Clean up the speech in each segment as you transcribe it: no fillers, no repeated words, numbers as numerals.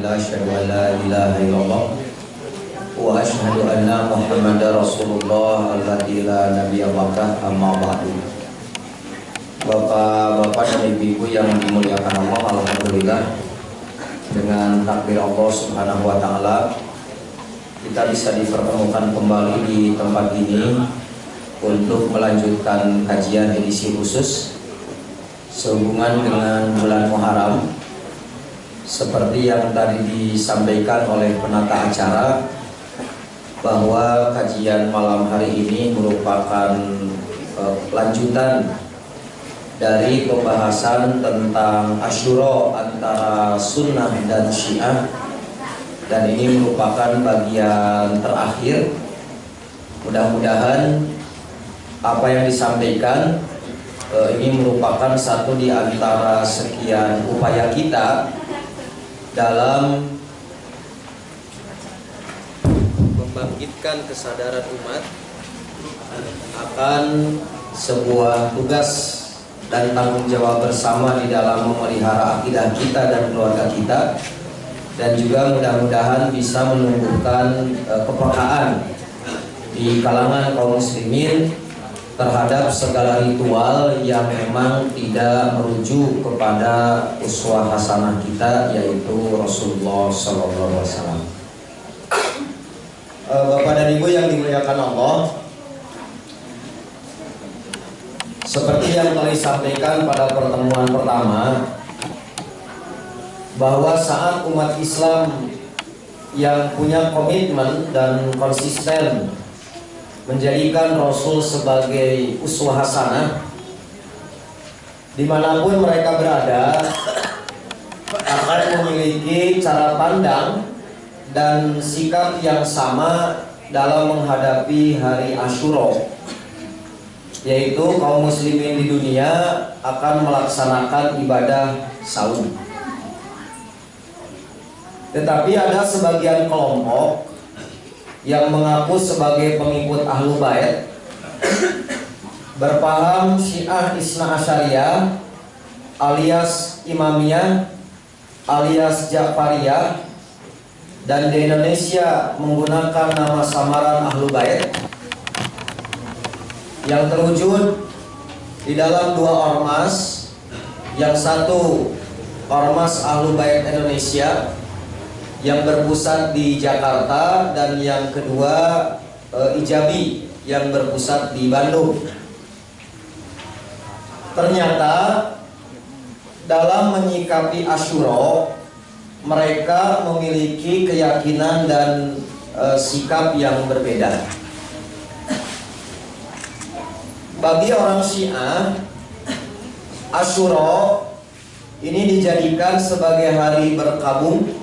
alhamdulillah asyhadu an la ilaha illallah wa asyhadu anna Muhammadar Rasulullah alladzi la nabiyya ba'dah, amma ba'du. Bapak-bapak dan ibu-ibu yang dimuliakan Allah, alhamdulillah dengan takdir Allah Subhanahu wa taala kita bisa dipertemukan kembali di tempat ini untuk melanjutkan kajian edisi khusus sehubungan dengan bulan Muharram. Seperti yang tadi disampaikan oleh penata acara bahwa kajian malam hari ini merupakan lanjutan dari pembahasan tentang Asyura antara Sunnah dan Syiah, dan ini merupakan bagian terakhir. Mudah-mudahan apa yang disampaikan ini merupakan satu di antara sekian upaya kita dalam membangkitkan kesadaran umat akan sebuah tugas dan tanggung jawab bersama di dalam memelihara akidah kita dan keluarga kita, dan juga mudah-mudahan bisa menumbuhkan kepekaan di kalangan kaum muslimin terhadap segala ritual yang memang tidak merujuk kepada uswah hasanah kita, yaitu Rasulullah SAW. Bapak dan Ibu yang dimuliakan Allah, seperti yang telah disampaikan pada pertemuan pertama, bahwa saat umat Islam yang punya komitmen dan konsisten menjadikan Rasul sebagai uswah hasanah, dimanapun mereka berada akan memiliki cara pandang dan sikap yang sama dalam menghadapi hari Asyura, yaitu kaum muslimin di dunia akan melaksanakan ibadah saum. Tetapi ada sebagian kelompok yang mengaku sebagai pengikut Ahlul Bait, berpaham Syiah Isna Asyariyah alias Imamiyah alias Ja'fariyah, dan di Indonesia menggunakan nama samaran Ahlul Bait, yang terwujud di dalam dua ormas, yang satu Ormas Ahlul Bait Indonesia yang berpusat di Jakarta, dan yang kedua Ijabi yang berpusat di Bandung. Ternyata dalam menyikapi Asyura mereka memiliki keyakinan dan sikap yang berbeda. Bagi orang Syiah, Asyura ini dijadikan sebagai hari berkabung,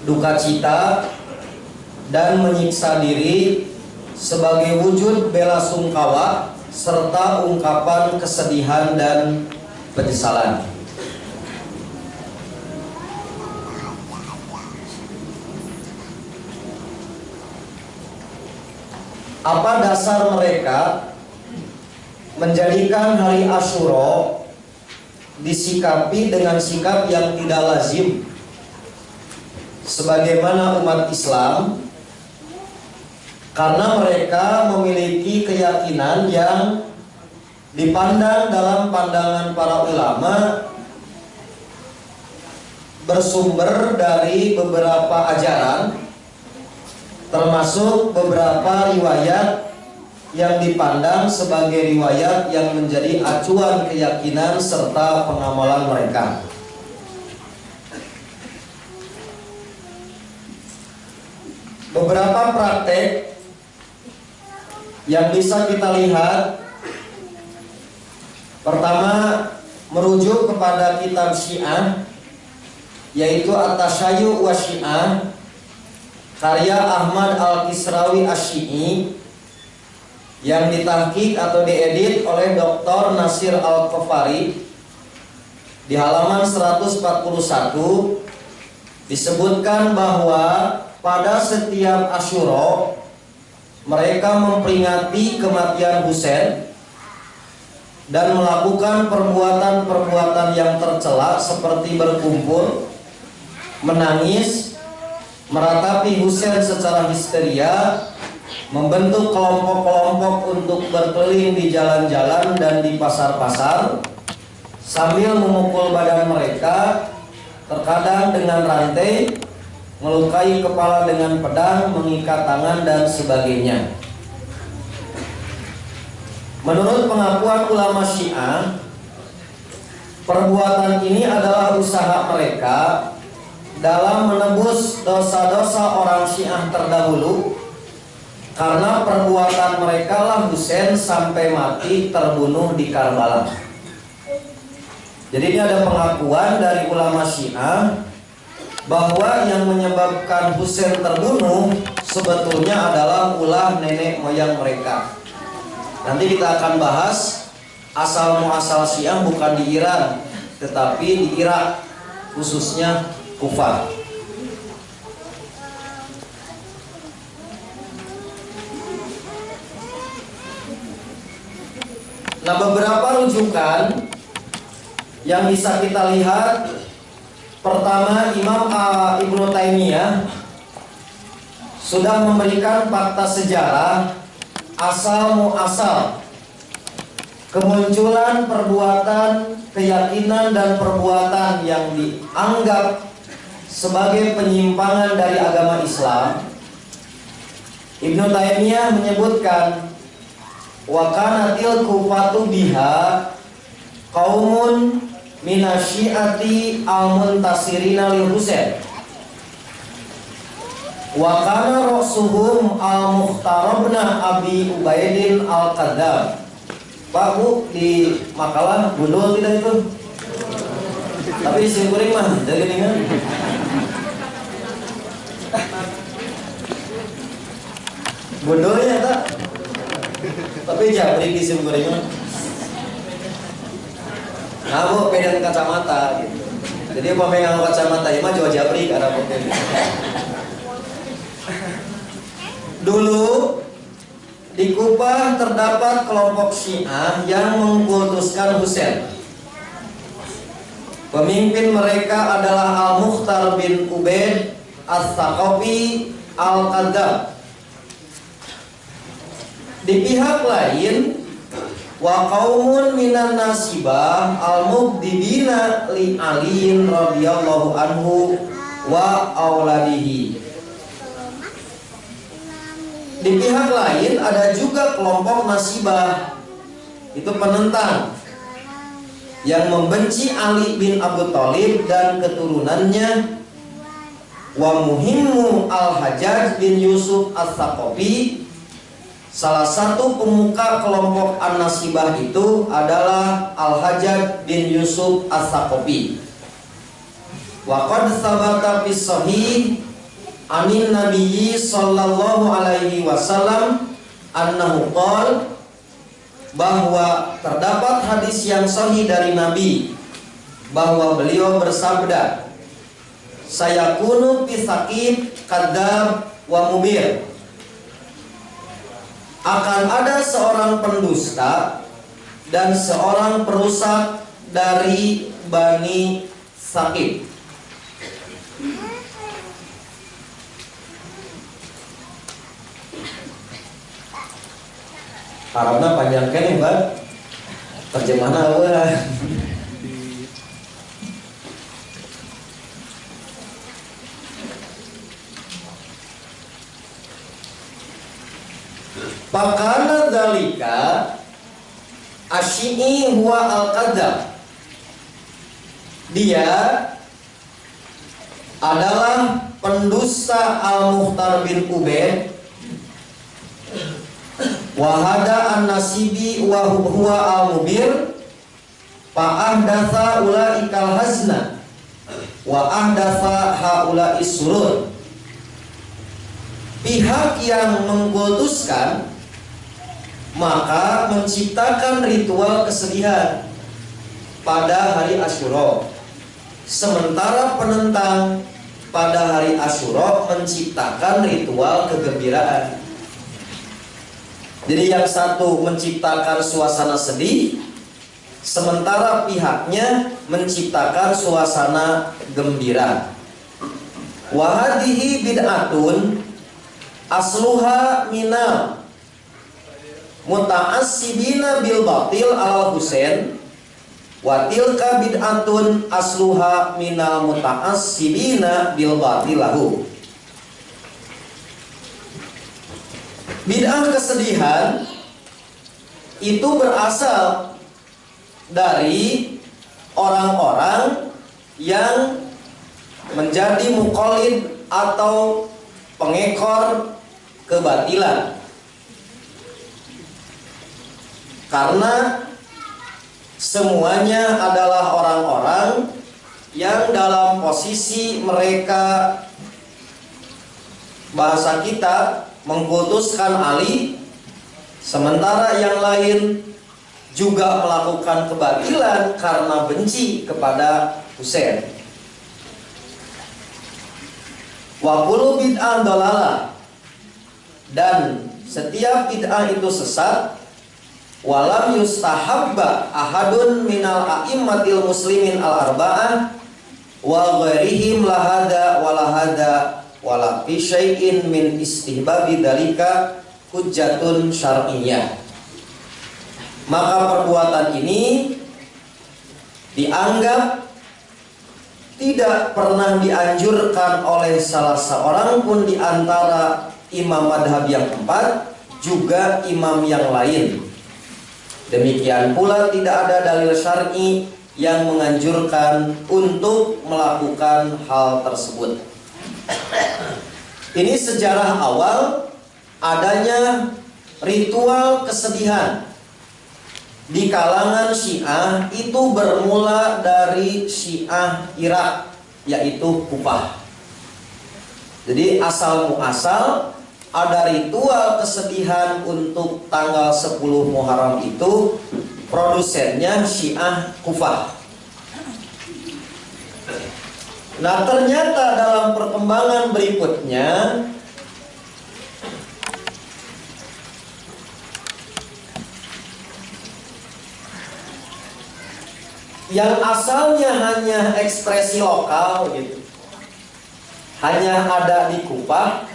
duka cita, dan menyiksa diri sebagai wujud bela sungkawa serta ungkapan kesedihan dan penyesalan. Apa dasar mereka menjadikan hari Asyura disikapi dengan sikap yang tidak lazim sebagaimana umat Islam? Karena mereka memiliki keyakinan yang dipandang dalam pandangan para ulama bersumber dari beberapa ajaran, termasuk beberapa riwayat yang dipandang sebagai riwayat yang menjadi acuan keyakinan serta pengamalan mereka. Beberapa praktek yang bisa kita lihat, pertama merujuk kepada kitab Syiah, yaitu At-Tasyayu' wa Syiah karya Ahmad Al-Kisrawi Asy-Syi'i, yang ditahqiq atau diedit oleh Dr. Nasir Al-Qafari. Di halaman 141 disebutkan bahwa pada setiap Asyura mereka memperingati kematian Husain dan melakukan perbuatan-perbuatan yang tercela seperti berkumpul, menangis, meratapi Husain secara histeria, membentuk kelompok-kelompok untuk berkeliling di jalan-jalan dan di pasar-pasar sambil memukul badan mereka, terkadang dengan rantai, melukai kepala dengan pedang, mengikat tangan dan sebagainya. Menurut pengakuan ulama Syiah, perbuatan ini adalah usaha mereka dalam menebus dosa-dosa orang Syiah terdahulu, karena perbuatan mereka lah Husain sampai mati terbunuh di Karbala. Jadi ini ada pengakuan dari ulama Syiah bahwa yang menyebabkan Husain terbunuh sebetulnya adalah ulah nenek moyang mereka. Nanti kita akan bahas asal muasal Syiah bukan di Iran, tetapi di Irak, khususnya Kufah. Nah, beberapa rujukan yang bisa kita lihat, pertama, Imam Ibnu Taimiyah sudah memberikan fakta sejarah asal muasal kemunculan perbuatan, keyakinan dan perbuatan yang dianggap sebagai penyimpangan dari agama Islam. Ibnu Taimiyah menyebutkan wa kanatil kufatu biha qaumun minasyiati al-muntasirina lil Husain wa kana rasuhum al-mukhtarabna Abi Ubaidin al-Qadzab. Pak, Bu, di makalah gundul tidak itu? Tapi di simkuring mah jadi dengan gundulnya tak? Tapi jabrik di simkuring mah. Nah, Bu, beda kacamata gitu. Jadi apa megang kacamata ya mah jauh jabrik ada mungkin. Dulu di Kufah terdapat kelompok Syiah yang mengkultuskan Husain. Pemimpin mereka adalah Al-Mukhtar bin Ubaid As-Saqafi Al-Qadzab. Di pihak lain, wa qaumun minan nasibah al-mubdibina li aliin radhiyallahu anhu wa auladihi. Di pihak lain ada juga kelompok nasibah, itu penentang yang membenci Ali bin Abu Thalib dan keturunannya. Wa muhimmu al-Hajjaj bin Yusuf as-Saqafi. Salah satu pemuka kelompok an-nasibah itu adalah Al-Hajjaj bin Yusuf as-Saqafi. Wa qad tsabata fis sahih anin nabiyyi sallallahu alaihi wasallam annahu qala, bahwa terdapat hadis yang sahih dari Nabi bahwa beliau bersabda, sayakunu fi saqib kadzab wa mubir, akan ada seorang pendusta dan seorang perusak dari Bani Saqib. Harapnya panjangkan ya, Mbak. Terjemahan apa? Pakana dzalika asyi'i huwa al-qadzab. Dia adalah pendusta Al-Mukhtar bin Ubaid. Wahada an-nasibi wa huwa al-mubir fa ahdatsa ulaikal hazna wa ahdatsa haula isrur. Pihak yang mengkultuskan maka menciptakan ritual kesedihan pada hari Asyura, sementara penentang pada hari Asyura menciptakan ritual kegembiraan. Jadi yang satu menciptakan suasana sedih, sementara pihaknya menciptakan suasana gembira. Wahadihi bid'atun asluha minal muta'assibina bil batil al Husain wa tilka bid'atun asluha minal muta'assibina bil batil lahu. Bid'ah kesedihan itu berasal dari orang-orang yang menjadi muqallid atau pengekor kebatilan, karena semuanya adalah orang-orang yang dalam posisi mereka, bahasa kita, mengkultuskan Ali, sementara yang lain juga melakukan kebatilan karena benci kepada Husain. Wa kullu bid'ah dalalah, dan setiap bid'ah itu sesat. Walam yustahabba ahadun minal a'immatil muslimin al-arba'ah wa ghairihim lahada walahada wala fi syai'in min istihbabi dalika hujjatun syar'iyyah. Maka perbuatan ini dianggap tidak pernah dianjurkan oleh salah seorang pun di antara imam madhab yang empat, juga imam yang lain. Demikian pula tidak ada dalil syar'i yang menganjurkan untuk melakukan hal tersebut. Ini sejarah awal adanya ritual kesedihan di kalangan Syiah itu bermula dari Syiah Irak, yaitu Kufah. Jadi asal muasal ada ritual kesedihan untuk tanggal 10 Muharram itu, produsennya Syiah Kufah. Nah, ternyata dalam perkembangan berikutnya yang asalnya hanya ekspresi lokal gitu, hanya ada di Kufah,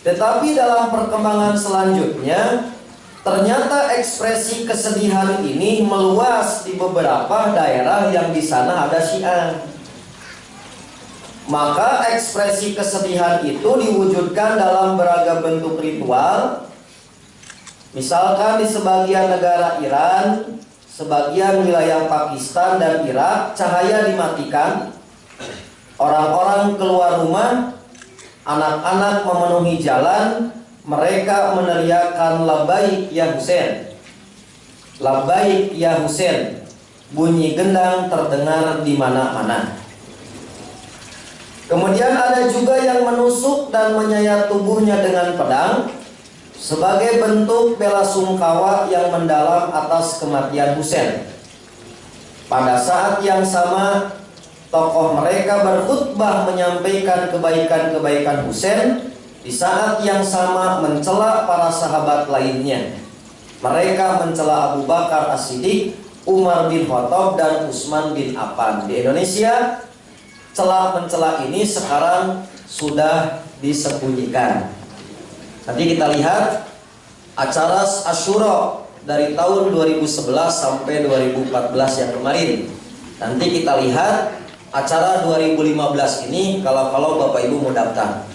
tetapi dalam perkembangan selanjutnya ternyata ekspresi kesedihan ini meluas di beberapa daerah yang di sana ada Syiah. Maka ekspresi kesedihan itu diwujudkan dalam beragam bentuk ritual. Misalkan di sebagian negara Iran, sebagian wilayah Pakistan dan Irak, cahaya dimatikan, orang-orang keluar rumah, anak-anak memenuhi jalan, mereka meneriakkan labbaik ya Husain, labbaik ya Husain. Bunyi gendang terdengar di mana-mana. Kemudian ada juga yang menusuk dan menyayat tubuhnya dengan pedang sebagai bentuk bela sungkawa yang mendalam atas kematian Husain. Pada saat yang sama, tokoh mereka berkhutbah menyampaikan kebaikan-kebaikan Husain, di saat yang sama mencela para sahabat lainnya. Mereka mencela Abu Bakar As-Siddiq, Umar bin Khattab, dan Utsman bin Affan. Di Indonesia, celah-mencela ini sekarang sudah disembunyikan. Nanti kita lihat acara Asyura dari tahun 2011 sampai 2014 yang kemarin. Nanti kita lihat acara 2015 ini kalau Bapak Ibu mau daftar.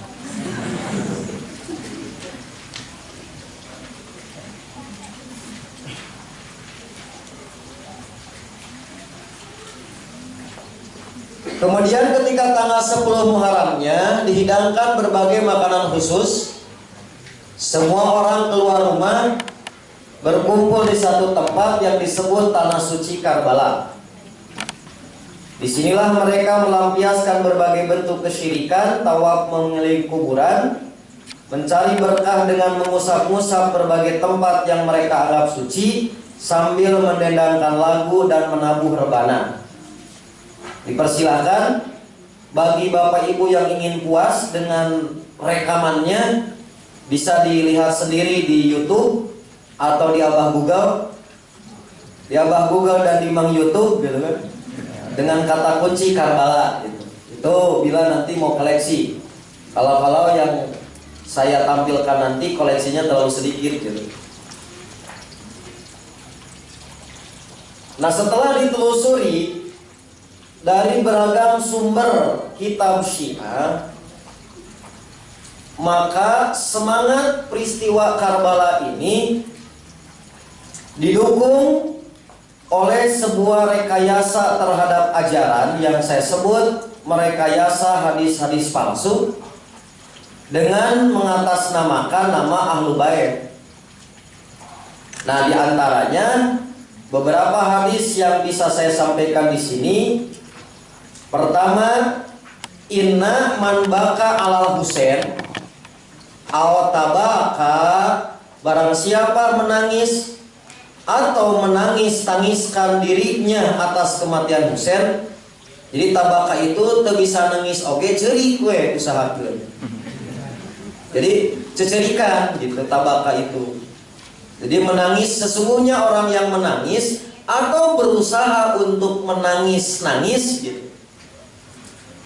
Kemudian ketika tanggal 10 Muharramnya dihidangkan berbagai makanan khusus. Semua orang keluar rumah berkumpul di satu tempat yang disebut Tanah Suci Karbala. Disinilah mereka melampiaskan berbagai bentuk kesyirikan, tawaf mengelilingi kuburan, mencari berkah dengan mengusap-ngusap berbagai tempat yang mereka anggap suci, sambil mendendangkan lagu dan menabuh rebana. Dipersilakan bagi Bapak Ibu yang ingin puas dengan rekamannya, bisa dilihat sendiri di YouTube atau di Abah Google, dan di Mang YouTube gitu kan, dengan kata kunci Karbala gitu. Tuh, bila nanti mau koleksi. Kalau yang saya tampilkan nanti koleksinya terlalu sedikit gitu. Nah, setelah ditelusuri dari beragam sumber kitab Syiah, maka semangat peristiwa Karbala ini didukung oleh sebuah rekayasa terhadap ajaran yang saya sebut merekayasa hadis-hadis palsu dengan mengatasnamakan nama Ahlul Bait. Nah, diantaranya beberapa hadis yang bisa saya sampaikan di sini. Pertama, inna man baka alal Husain aw tabaka, barang siapa menangis atau tangiskan dirinya atas kematian Husain. Jadi tabaka itu teu bisa nangis oge ceurik we usahakeun. Jadi cecerikan gitu tabaka itu. Jadi menangis, sesungguhnya orang yang menangis atau berusaha untuk menangis-nangis gitu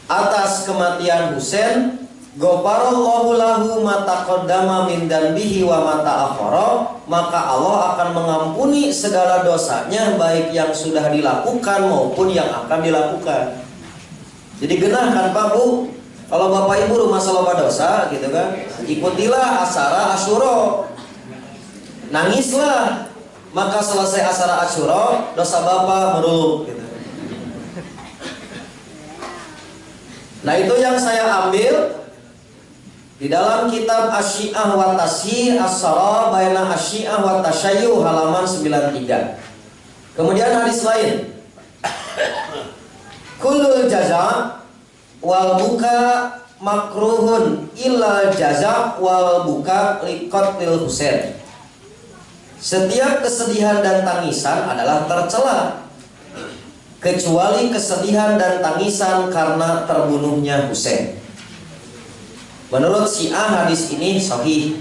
atas kematian Husain, ghafarallahu lahu ma taqaddama min dzanbihi wa ma ta'akhkhara, maka Allah akan mengampuni segala dosanya baik yang sudah dilakukan maupun yang akan dilakukan. Jadi genah kan Pak Bu, kalau Bapak Ibu rumah loba dosa gitu kan, ikutilah acara Asyura. Nangislah, maka selesai acara Asyura dosa Bapak meruluk gitu. Nah, itu yang saya ambil di dalam kitab Asy-Syiah wa Tashih As-Shara baina Asy-Syiah wa Tasyayyuh halaman 93. Kemudian hadis lain. Kullul jaza wal buka makruhun illa jaza wal buka liqatil Husain. Setiap kesedihan dan tangisan adalah tercela kecuali kesedihan dan tangisan karena terbunuhnya Husain. Menurut Syiah hadis ini sahih.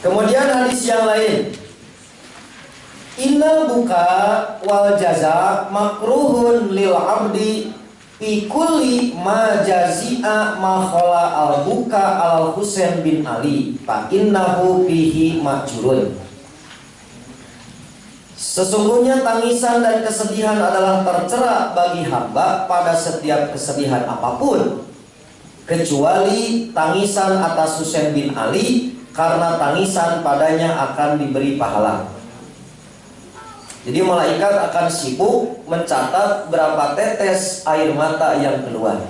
Kemudian hadis yang lain, innal buka wal jaza makruhun lil abdi fi kulli ma jazi'a ma khala al buka al Husain bin Ali fa innahu fihi majrun. Sesungguhnya tangisan dan kesedihan adalah tercela bagi hamba pada setiap kesedihan apapun kecuali tangisan atas Husain bin Ali, karena tangisan padanya akan diberi pahala. Jadi malaikat akan sibuk mencatat berapa tetes air mata yang keluar.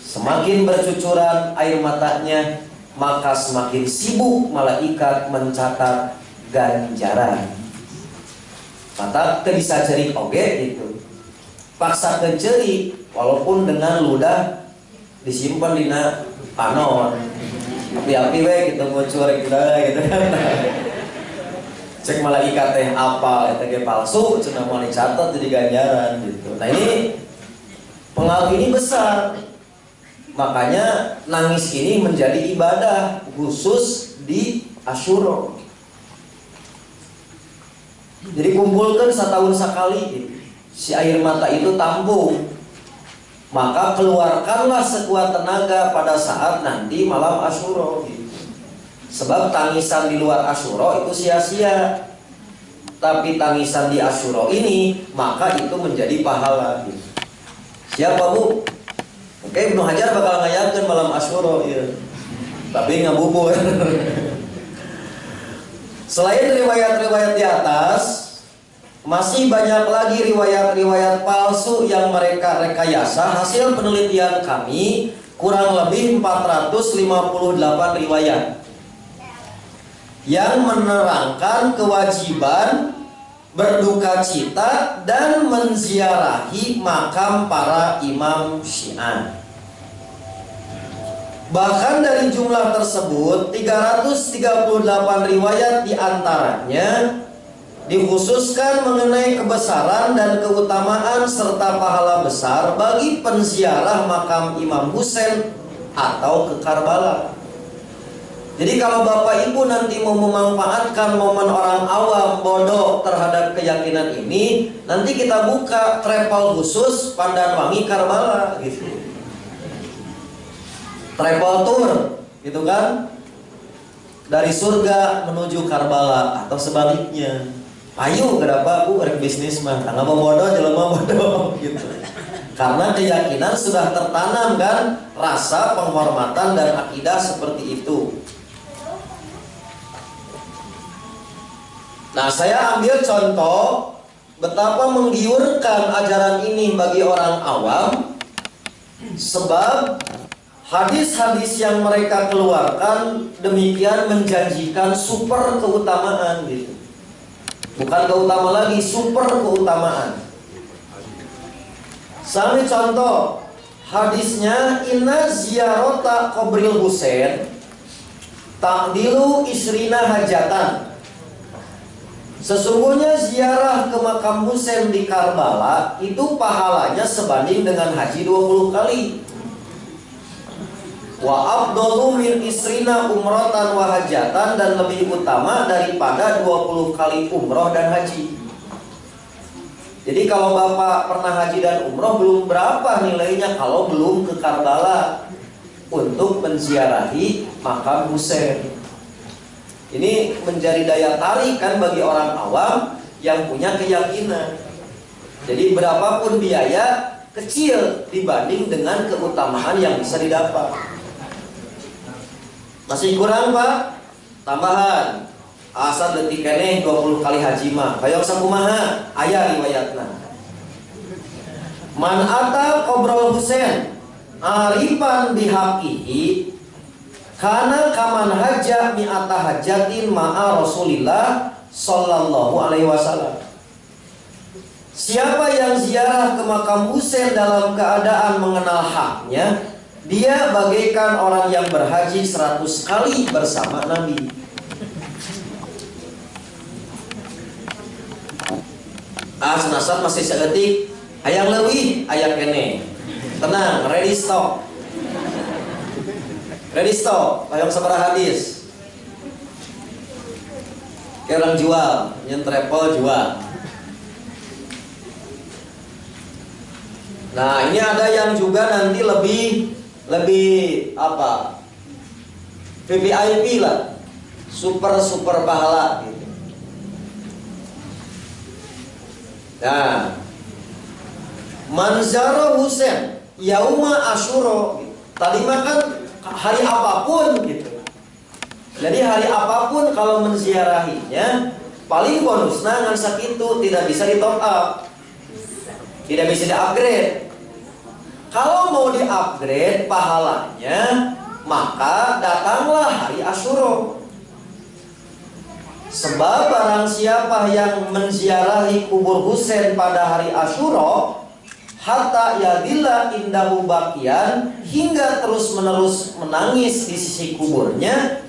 Semakin bercucuran air matanya, maka semakin sibuk malaikat mencatat ganjaran. Mata teu bisa cerik oge gitu. Paksa cerik walaupun dengan ludah disimpan dina panon. Api-api we gitu ngucur gitu kan. Cek malaikat teh apa eta ge palsu cenah moal dicatat jadi ganjaran gitu. Nah, ini pengaruh ini besar. Makanya nangis ini menjadi ibadah khusus di Asyura. Jadi kumpulkan setahun sekali gitu. Si air mata itu tampung. Maka keluarkanlah sekuat tenaga pada saat nanti malam Asyura gitu. Sebab tangisan di luar Asyura itu sia-sia. Tapi tangisan di Asyura ini maka itu menjadi pahala gitu. Siapa Bu? Oke, Ibnu Hajar bakal ngayakeun malam Asyura ya. Tapi ngabubur. Selain riwayat-riwayat di atas, masih banyak lagi riwayat-riwayat palsu yang mereka rekayasa. Hasil penelitian kami kurang lebih 458 riwayat yang menerangkan kewajiban berduka cita dan menziarahi makam para imam Syiah. Bahkan dari jumlah tersebut 338 riwayat diantaranya dikhususkan mengenai kebesaran dan keutamaan serta pahala besar bagi penziarah makam Imam Husain atau ke Karbala. Jadi kalau Bapak Ibu nanti mau memanfaatkan momen orang awam bodoh terhadap keyakinan ini, nanti kita buka travel khusus Pandanwangi Karbala gitu. Travel tour gitu kan. Dari surga menuju Karbala atau sebaliknya. Ayo kenapa aku berbisnis mah? Karena mau bodoh jelema bodoh gitu. Karena keyakinan sudah tertanam kan, rasa penghormatan dan akidah seperti itu. Nah, saya ambil contoh betapa menggiurkan ajaran ini bagi orang awam, sebab hadis-hadis yang mereka keluarkan demikian menjanjikan super keutamaan gitu. Bukan keutamaan lagi, super keutamaan. Sampai contoh hadisnya, inna ziyarota Qabril Husain ta'dilu isrina hajatan. Sesungguhnya ziarah ke makam Husain di Karbala itu pahalanya sebanding dengan haji 20 kali. Wa afdalu min isrina umratan wa hajatan, dan lebih utama daripada 20 kali umroh dan haji. Jadi kalau Bapak pernah haji dan umroh, belum berapa nilainya kalau belum ke Karbala untuk menziarahi makam Husain. Ini menjadi daya tarik kan bagi orang awam yang punya keyakinan. Jadi berapapun biaya kecil dibanding dengan keutamaan yang bisa didapat. Masih kurang Pak? Tambahan. Asal detik keneh 20 kali haji mah. Hayang sakumaha? Aya riwayatna. Man ata Qabrul Husain arifan bihaqihi kana kaman haja mi'ata hajatin ma'a Rasulillah sallallahu alaihi wasallam. Siapa yang ziarah ke makam Husain dalam keadaan mengenal haknya, dia bagaikan orang yang berhaji 100 kali bersama Nabi. Senasan masih seetik, hayang leuwih, aya kene. Tenang, ready stop. Ready stop, hayang sabaraha hadis. Kayak orang jual, yang travel jual. Nah, ini ada yang juga nanti lebih apa? VVIP lah. Super pahala gitu. Nah, Manzaro Husain yauma Asyura. Tadi makan hari apapun gitu. Jadi hari apapun kalau menziarahinya, paling bonusnya ngan sakitu, tidak bisa di top up, tidak bisa di upgrade. Kalau mau di upgrade pahalanya, maka datanglah hari Asyura. Sebab barang siapa yang menziarahi kubur Husain pada hari Asyura, hatta yadilla indahu bakian, hingga terus menerus menangis di sisi kuburnya,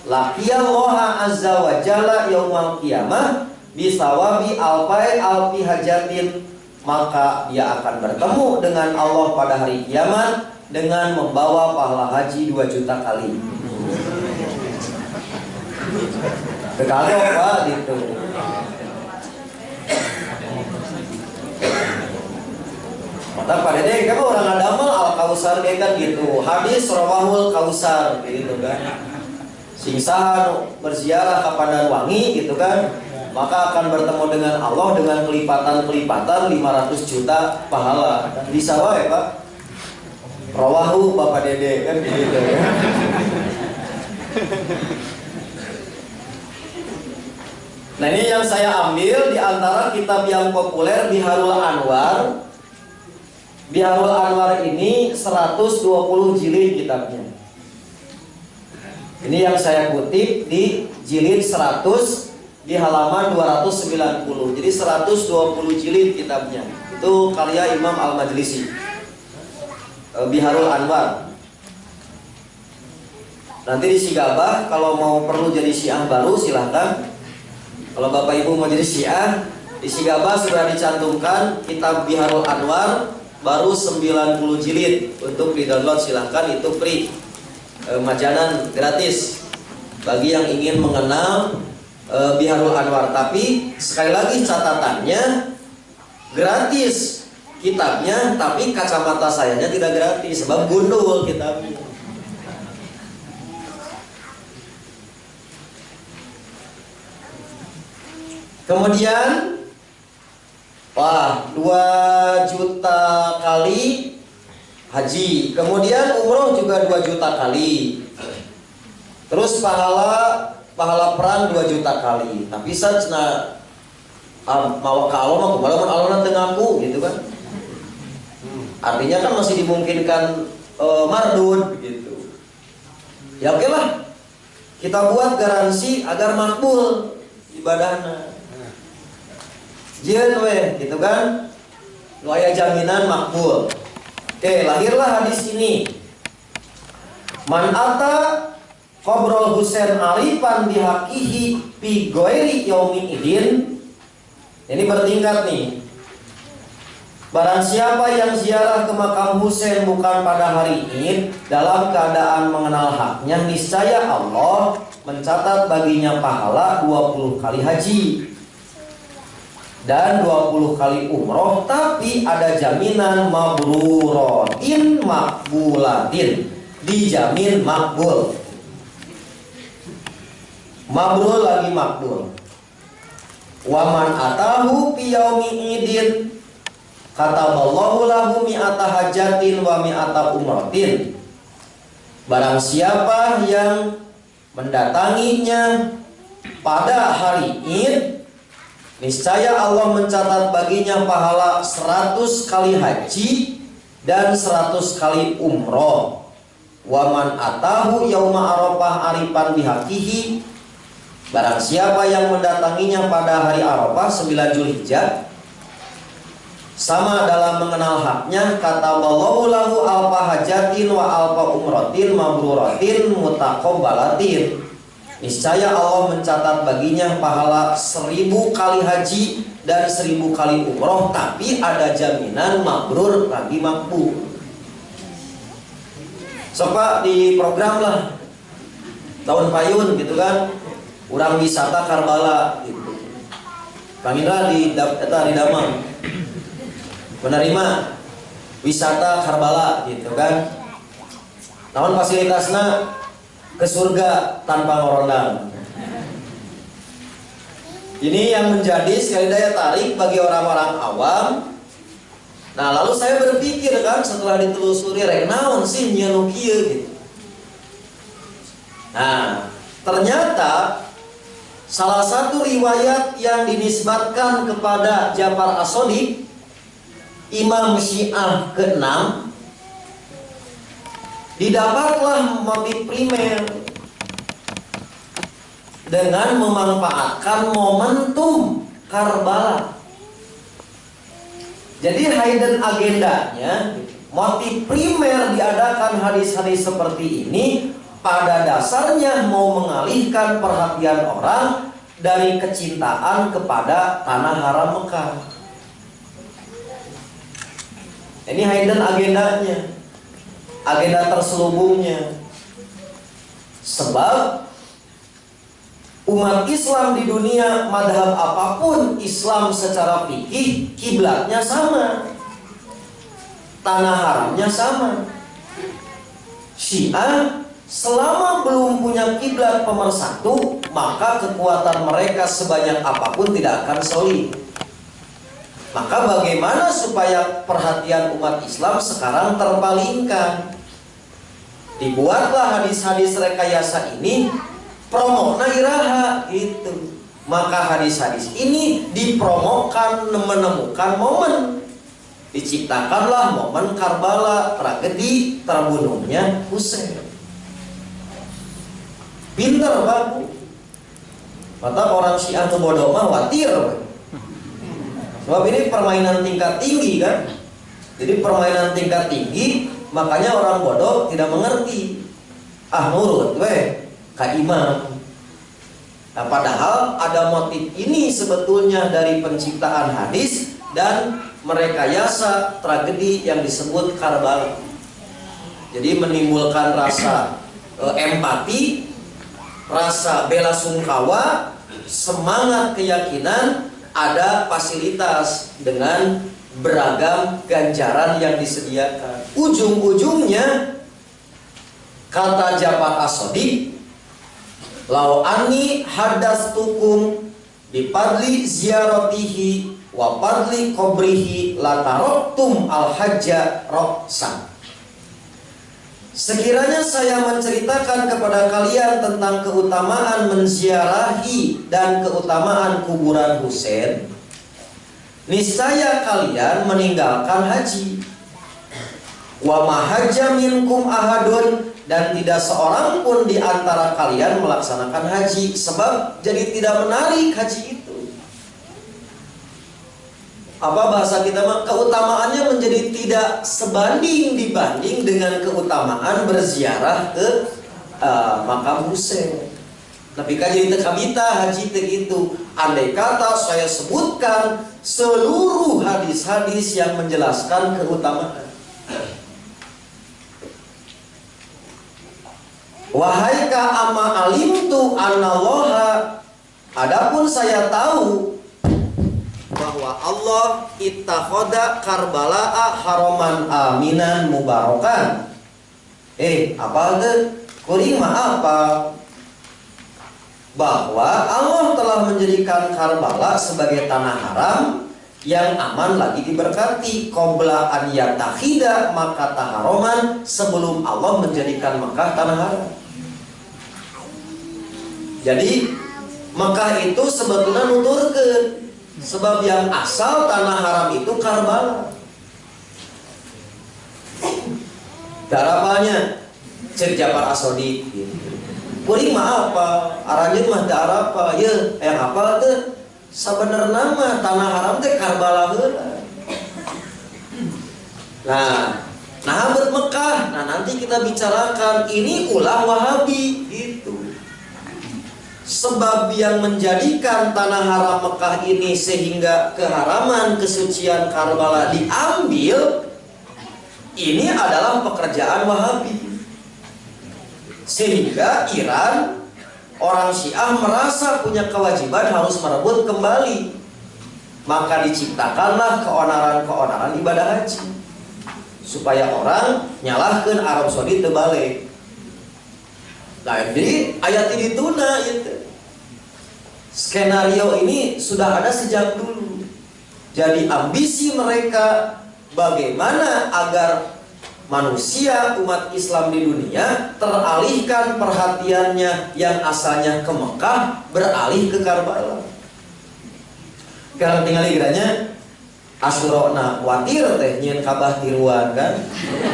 laqiyallaha azza wa jalla yaumal qiyamah bisawabi alfi hajatin, maka dia akan bertemu dengan Allah pada hari kiamat dengan membawa pahala haji 2 juta kali. Kekalo Pak gitu. Mata Pak Dede kan orang Adamal Al-Kausar dia kan gitu. Hadis Rawahul Kausar gitu kan. Singsahan berziarah ke Pandanwangi gitu kan, maka akan bertemu dengan Allah dengan kelipatan-kelipatan 500 juta pahala. Bisa wae Pak. Rawahu Bapak Dede kan gitu ya. Nah, ini yang saya ambil di antara kitab yang populer, Biharul Anwar. Biharul Anwar ini 120 jilid kitabnya. Ini yang saya kutip di jilid 100 di halaman 290. Jadi 120 jilid kitabnya. Itu karya Imam Al-Majlisi. Biharul Anwar. Nanti di Sigabah kalau mau perlu jadi Syiah baru silahkan. Kalau Bapak Ibu mau jadi Syiah, di Sigabah sudah dicantumkan kitab Biharul Anwar baru 90 jilid. Untuk di-download silahkan, itu free. Majanan gratis. bagi yang ingin mengenal Biharul Anwar. Tapi sekali lagi catatannya gratis kitabnya, tapi kacamata sayanya tidak gratis sebab gundul kitabnya. Kemudian 2 juta kali haji, kemudian umroh juga 2 juta kali. Terus pahala perang 2 juta kali. Tapi saja mau ke Allah mah walaupun Allah tengahku gitu kan. Artinya kan masih dimungkinkan mardud gitu. Ya oke lah. Kita buat garansi agar makbul ibadahnya. Jieun we gitu kan. Nu aya jaminan makbul. Oke, lahirlah hadis ini. Man ata Qobrol Husain arifan bihaqihi fi ghairi yaumi idin. Ini bertingkat nih. Barang siapa yang ziarah ke makam Husain bukan pada hari Id dalam keadaan mengenal haknya, niscaya Allah mencatat baginya pahala 20 kali haji dan 20 kali umroh, tapi ada jaminan mabrurotin makbulatin, dijamin makbul. Mabrul lagi makbul. Waman atahu fi yaumi idin kataballahu lahu mi'ata hajatin wa mi'ata umratin. Barang siapa yang mendatanginya pada hari Id, niscaya Allah mencatat baginya pahala 100 kali haji dan 100 kali umroh. Waman atahu yauma arafah arifan bihaqihi. Barang siapa yang mendatanginya pada hari Arafah 9 Zulhijjah, sama dalam mengenal haknya, kata Allahu lahu alfa hajatin wa alfa umratin mabruratin mutaqabbalatin. Niscaya Allah mencatat baginya pahala 1000 kali haji dan 1000 kali umroh, tapi ada jaminan mabrur lagi makbul. Sopak di program lah tahun payun gitu kan, urang wisata Karbala gitu. Kangina di Damang menerima wisata Karbala gitu kan. Namun fasilitasnya ke surga tanpa ngorondang. Ini yang menjadi sekali daya tarik bagi orang-orang awam. Nah, lalu saya berpikir kan setelah ditelusuri rek naon sih nyeun kieu gitu. Nah, ternyata salah satu riwayat yang dinisbatkan kepada Ja'far As-Shadiq, Imam Syiah ke-6, didapatlah motif primer dengan memanfaatkan momentum Karbala. Jadi hidden agendanya, motif primer diadakan hadis-hadis seperti ini pada dasarnya mau mengalihkan perhatian orang dari kecintaan kepada tanah haram Mekah. Ini hidden agendanya, agenda terselubungnya. Sebab umat Islam di dunia, madhab apapun Islam secara fikih, kiblatnya sama, tanah haramnya sama. Syiah selama belum punya kiblat pemersatu, maka kekuatan mereka sebanyak apapun tidak akan solid. Maka bagaimana supaya perhatian umat Islam sekarang terpalingkan? Dibuatlah hadis-hadis rekayasa ini, promokna iraha gitu. Maka hadis-hadis ini dipromokan menemukan momen. Diciptakanlah momen Karbala, tragedi terbunuhnya Husain. Pinter bagus. Mata orang Syiah tuh bodoh mah watir. Sebab ini permainan tingkat tinggi kan. Jadi permainan tingkat tinggi, makanya orang bodoh tidak mengerti. Nurut weh ka imam. Nah, padahal ada motif ini sebetulnya dari penciptaan hadis dan merekayasa tragedi yang disebut Karbala. Jadi menimbulkan rasa empati rasa bela sungkawa, semangat keyakinan, ada fasilitas dengan beragam ganjaran yang disediakan. Ujung-ujungnya kata Ja'far As-Shadiq, "Lau anni haddastukum bipadli ziyaratihi wa padli qabrihi lataroktum al-hajja roksan." Sekiranya saya menceritakan kepada kalian tentang keutamaan menziarahi dan keutamaan kuburan Husain, niscaya kalian meninggalkan haji. Wa mahajja minkum ahadun, dan tidak seorang pun di antara kalian melaksanakan haji, sebab jadi tidak menarik haji itu. Apa bahasa kita mah, keutamaannya menjadi tidak sebanding dibanding dengan keutamaan berziarah ke makam Husain. Tapi kan jadi tekabita haji itu. Andai kata saya sebutkan seluruh hadis-hadis yang menjelaskan keutamaan. Wahai ka amma alimtu annallaha, adapun saya tahu bahwa Allah ittakhoda Karbala haraman aminan mubarakan. Apa itu? Kuring mah apa? Bahwa Allah telah menjadikan Karbala sebagai tanah haram yang aman lagi diberkati. Qabla an yatakhida maka taharoman, sebelum Allah menjadikan Makkah tanah haram. Jadi Makkah itu sebetulnya nuturkeun, sebab yang asal tanah haram itu Karbala. Darapanya cek Ja'far As-Shadiq. Kuring mah apa? Aranjeun mah da arapa? Ye, yang apa teh? Sabenerna mah tanah haram teh Karbala heula. Nah hampir Mekah. Nah nanti kita bicarakan ini ulah Wahabi gitu. Sebab yang menjadikan tanah haram Mekah ini sehingga keharaman kesucian Karbala diambil, ini adalah pekerjaan Wahabi. Sehingga Iran, orang Syiah merasa punya kewajiban harus merebut kembali. Maka diciptakanlah keonaran-keonaran ibadah haji, supaya orang nyalahkan Arab Saudi terbalik. Nah, jadi ayat ini tuna itu. Skenario ini sudah ada sejak dulu. Jadi ambisi mereka bagaimana agar manusia umat Islam di dunia teralihkan perhatiannya yang asalnya ke Mekah beralih ke Karbala. Sekarang tinggal kiranya Asyurona watir teh nyen kabah tiruan kan.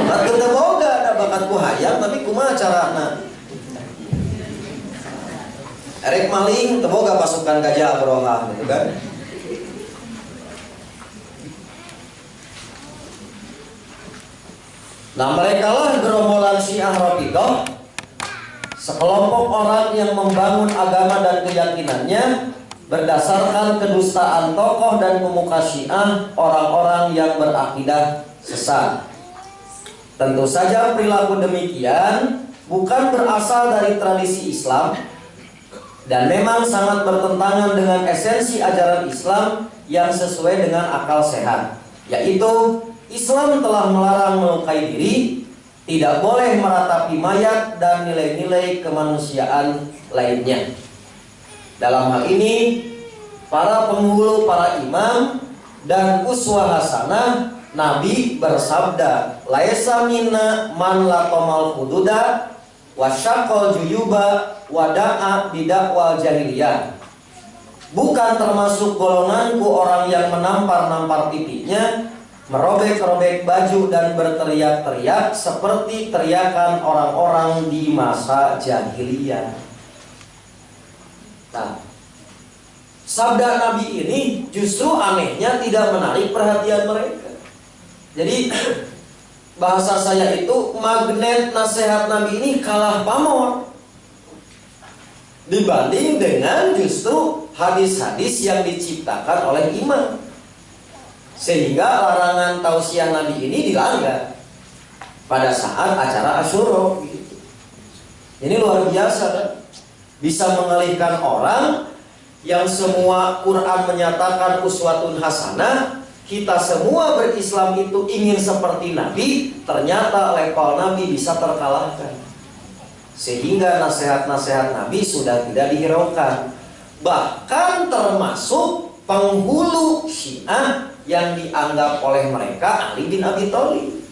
Bakat teu boga ada bakat ku hayang tapi kumaha carana? Erek maling teboga pasukan Gajah Abroha gitu kan. Nah mereka lah gerombolan Syiah Rafidhah, sekelompok orang yang membangun agama dan keyakinannya berdasarkan kedustaan tokoh dan pemuka Syiah, orang-orang yang berakidah sesat. Tentu saja perilaku demikian bukan berasal dari tradisi Islam dan memang sangat bertentangan dengan esensi ajaran Islam yang sesuai dengan akal sehat, yaitu Islam telah melarang melukai diri, tidak boleh meratapi mayat dan nilai-nilai kemanusiaan lainnya. Dalam hal ini, para penghulu, para imam dan uswah hasanah, Nabi bersabda, "Laisa minna man laqamal hududa wasyaqal juyuba wada'a bidakwal jahiliyah." Bukan termasuk golonganku orang yang menampar-nampar pipinya, merobek-robek baju dan berteriak-teriak seperti teriakan orang-orang di masa jahiliyah. Nah, sabda Nabi ini justru anehnya tidak menarik perhatian mereka. Jadi bahasa saya itu magnet nasihat Nabi ini kalah pamor dibanding dengan justru hadis-hadis yang diciptakan oleh imam. Sehingga larangan tausiah Nabi ini dilanggar pada saat acara Asyura gitu. Ini luar biasa kan? bisa mengalihkan orang yang semua Quran menyatakan uswatun hasanah. Kita semua berislam itu ingin seperti Nabi, ternyata level Nabi bisa terkalahkan. Sehingga nasihat-nasihat Nabi sudah tidak dihiraukan. Bahkan termasuk penghulu Syiah yang dianggap oleh mereka Ali bin Abi Thalib.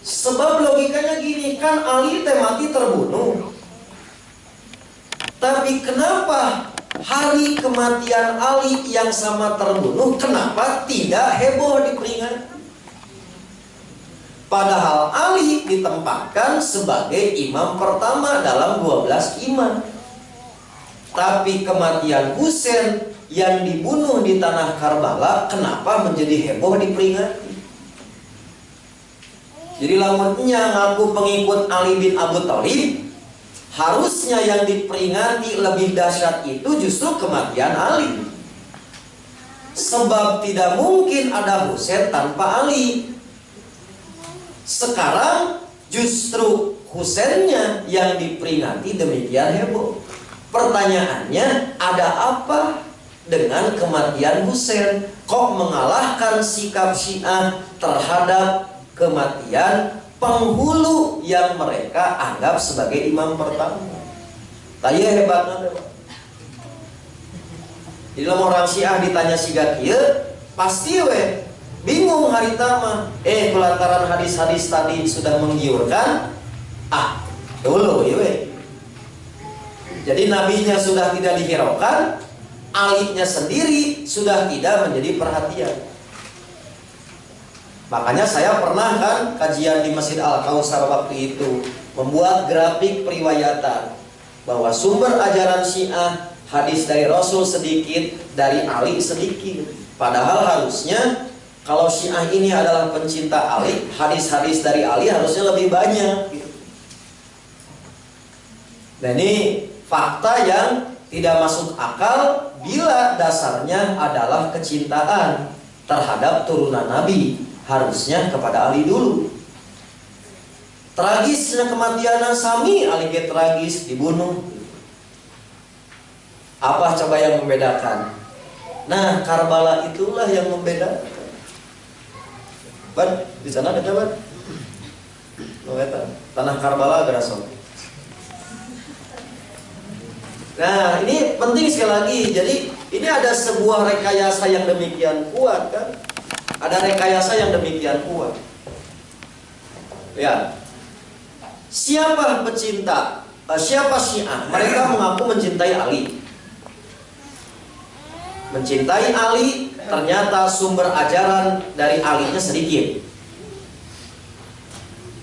Sebab logikanya gini, kan Ali mati terbunuh. Tapi kenapa hari kematian Ali yang sama terbunuh, kenapa tidak heboh diperingati? Padahal Ali ditempatkan sebagai imam pertama dalam 12 imam. Tapi kematian Husain yang dibunuh di tanah Karbala, kenapa menjadi heboh diperingati? Jadi lamunnya ngaku pengikut Ali bin Abi Thalib, harusnya yang diperingati lebih dahsyat itu justru kematian Ali. Sebab tidak mungkin ada Husain tanpa Ali. Sekarang justru Husainnya yang diperingati demikian heboh. Pertanyaannya, ada apa dengan kematian Husain? Kok mengalahkan sikap Syiah terhadap kematian penghulu yang mereka anggap sebagai imam pertama? Tanya hebatnya, Pak. Jadi orang Syiah ditanya siga kieu, pasti bingung hari tama. Kelantaran hadis-hadis tadi sudah menggiurkan, dulu Jadi nabinya sudah tidak dihiraukan, alinya sendiri sudah tidak menjadi perhatian. Makanya saya pernah kan kajian di Masjid Al-Kausar waktu itu membuat grafik periwayatan bahwa sumber ajaran Syiah hadis dari Rasul sedikit, dari Ali sedikit. Padahal harusnya kalau Syiah ini adalah pencinta Ali, hadis-hadis dari Ali harusnya lebih banyak. Dan ini fakta yang tidak masuk akal bila dasarnya adalah kecintaan terhadap turunan Nabi. Harusnya kepada Ali dulu. Tragisnya kematian Sami, Ali tragis dibunuh. Apa coba yang membedakan? Nah, Karbala itulah yang membedakan. Ban, di sana ada Ban? Tanah Karbala gerasok. Nah, ini penting sekali lagi. Jadi, ini ada sebuah rekayasa yang demikian kuat kan? Ada rekayasa yang demikian kuat. Ya. Siapa pecinta? Siapa Syiah? Mereka mengaku mencintai Ali. Mencintai Ali, ternyata sumber ajaran dari Ali-nya sedikit.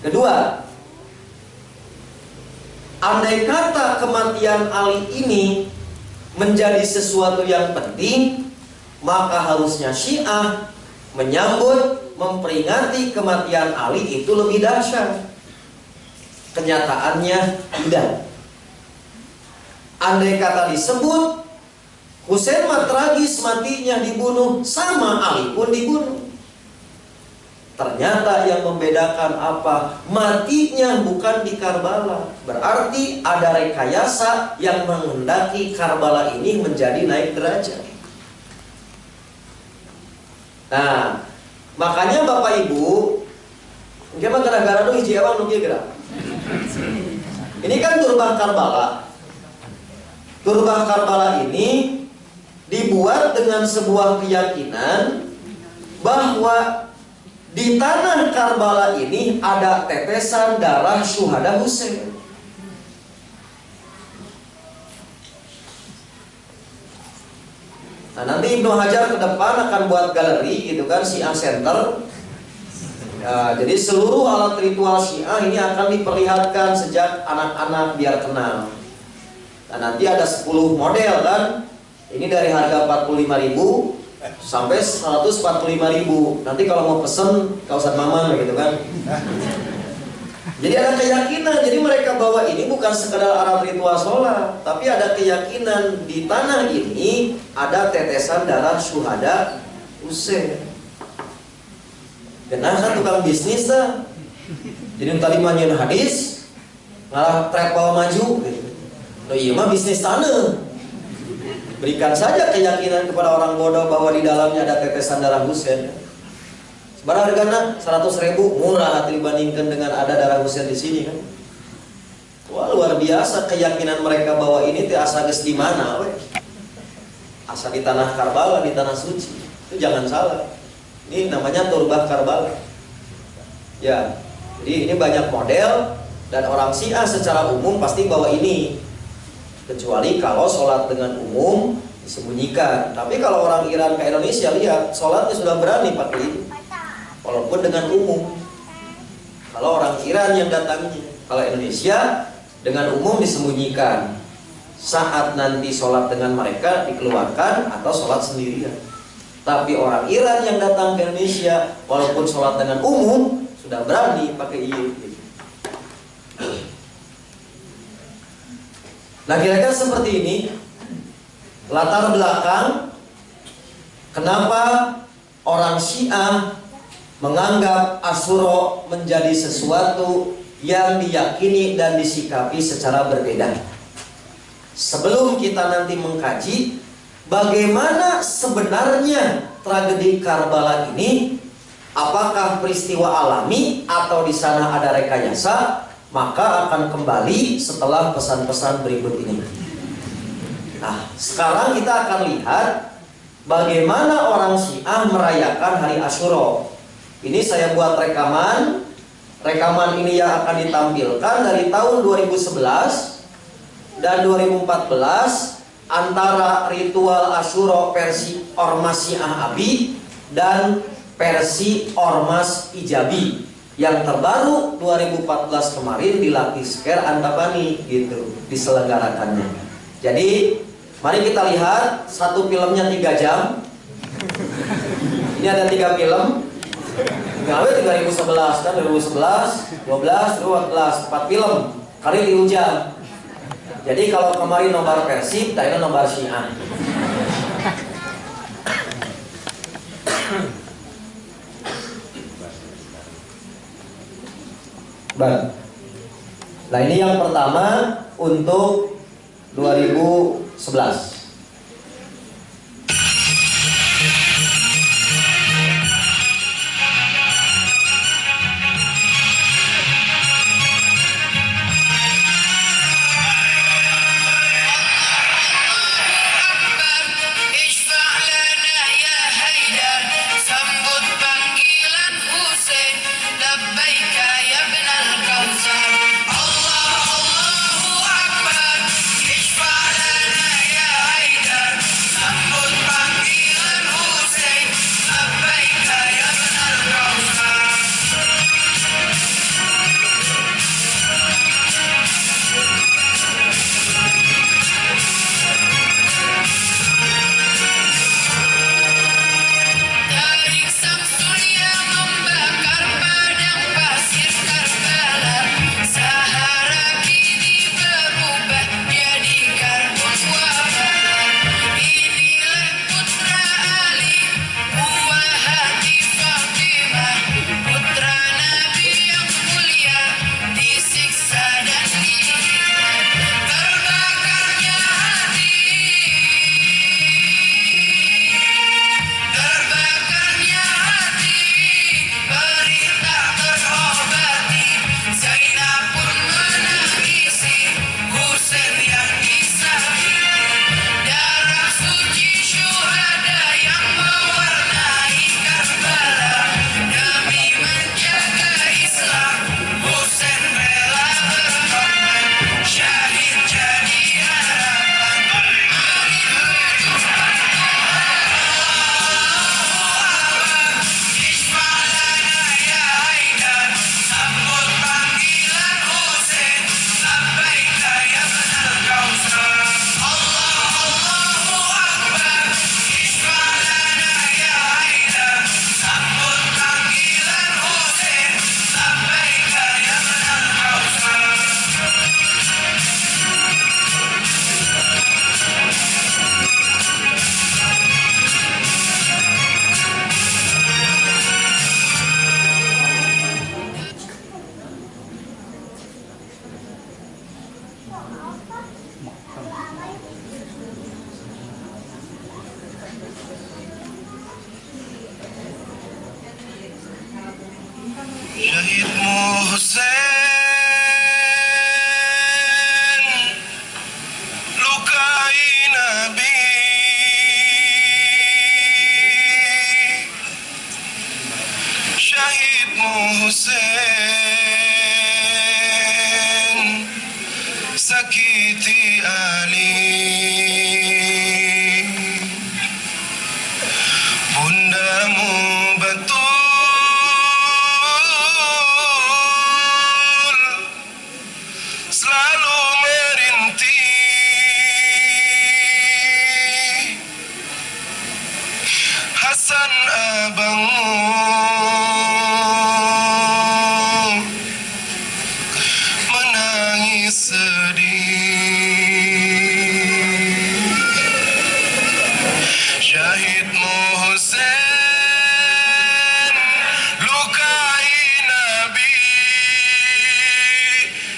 Kedua, andai kata kematian Ali ini menjadi sesuatu yang penting, maka harusnya Syiah menyambut, memperingati kematian Ali itu lebih dahsyat. Kenyataannya tidak. Andai kata disebut Husain mah tragis matinya dibunuh, sama Ali pun dibunuh. Ternyata yang membedakan apa? Matinya bukan di Karbala. Berarti ada rekayasa yang menghendaki Karbala ini menjadi naik derajat. Nah, makanya Bapak Ibu, gimana gara-gara nu hiji abang nu geura. Ini kan Turbah Karbala. Turbah Karbala ini dibuat dengan sebuah keyakinan bahwa di tanah Karbala ini ada tetesan darah syuhada Husain. Nah, nanti Ibnu Hajar ke depan akan buat galeri gitu kan, Syiah Center. Ya, jadi seluruh alat ritual Syiah ini akan diperlihatkan sejak anak-anak biar kenal. Nah, nanti ada 10 model kan. Ini dari harga 45.000 sampai 145.000. Nanti kalau mau pesen kausan mama gitu kan. Jadi ada keyakinan, jadi mereka bawa ini bukan sekedar alat ritual sholat, tapi ada keyakinan di tanah ini ada tetesan darah syuhada Husain. Kenapa kan tukang bisnis dah. Jadi tadi manyain hadis, malah travel maju gitu. Oh iya mah bisnis tanah. Berikan saja keyakinan kepada orang bodoh bahwa di dalamnya ada tetesan darah Husain. Sebarang hargana 100.000, murah dibandingkan dengan ada darah Husain di sini kan. Wah, luar biasa keyakinan mereka bahwa ini teh asa geus di mana we. Asa di tanah Karbala, di tanah suci. Itu jangan salah. Ini namanya turbah Karbala. Ya. Jadi ini banyak model dan orang Syiah secara umum pasti bawa ini. Kecuali kalau sholat dengan umum disembunyikan. Tapi kalau orang Iran ke Indonesia lihat sholatnya sudah berani pakai ini, walaupun dengan umum. Kalau orang Iran yang datangnya, kalau Indonesia dengan umum disembunyikan. Saat nanti sholat dengan mereka dikeluarkan atau sholat sendirian. Tapi orang Iran yang datang ke Indonesia, walaupun sholat dengan umum sudah berani pakai ini. Nah kira-kira seperti ini latar belakang kenapa orang Syiah menganggap Asyura menjadi sesuatu yang diyakini dan disikapi secara berbeda. Sebelum kita nanti mengkaji bagaimana sebenarnya tragedi Karbala ini, apakah peristiwa alami atau di sana ada rekayasa, maka akan kembali setelah pesan-pesan berikut ini. Nah, sekarang kita akan lihat bagaimana orang Syiah merayakan hari Asyura. Ini saya buat rekaman. Rekaman ini yang akan ditampilkan dari tahun 2011 dan 2014 antara ritual Asyura versi Ormas Syiah Abi dan versi Ormas Ijabi. Yang terbaru 2014 kemarin di Lakisker Antapani gitu diselenggarakannya. Jadi mari kita lihat satu filmnya 3 jam. Ini ada 3 film. Gawe 2011 kan 2011, 12, 14 4 film kali diujang. Jadi kalau kemarin nomor Persib, tadi nomor Syiah. Baik. Nah ini yang pertama untuk 2011. Allah Allahu Akbar, ishfa' lana ya Syahidmu Husain lukai Nabi, Syahidmu Husain sakiti Ali, bundamu betul selalu merintih. Hasan abangmu menangis sedih. Syahidmu Husain lukai Nabi,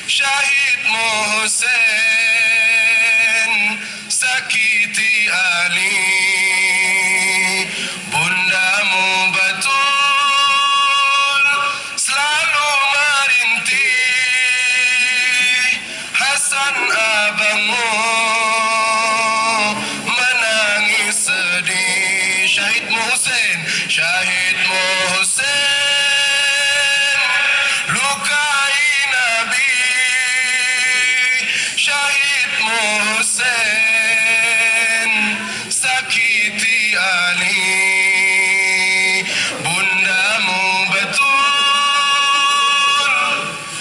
Syahidmu Husain sakiti Ali, bundamu betul selalu merintih. Hasan abangmu menangis sedih. Syahidmu Husain, Syahidmu Husain lukai Nabi, Syahidmu Husain sakiti Ali, bundamu betul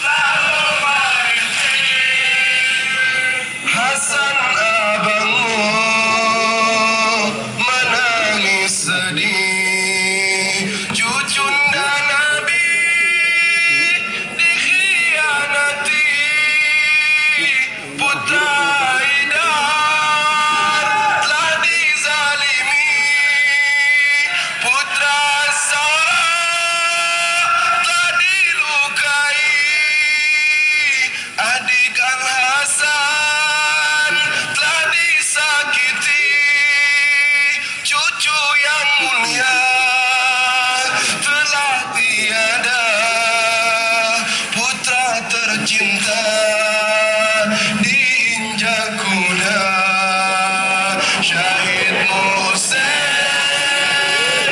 selalu merintih. Hasan abangmu menangis sedih. Cucunda Nabi dikhianati, putra Haidar telah dizalimi, putra Sarah telah dilukai, adik Al-Hasan telah disakiti, cucu yang mulia telah tiada, putra tercinta diinjak kuda. Syahidmu Husain,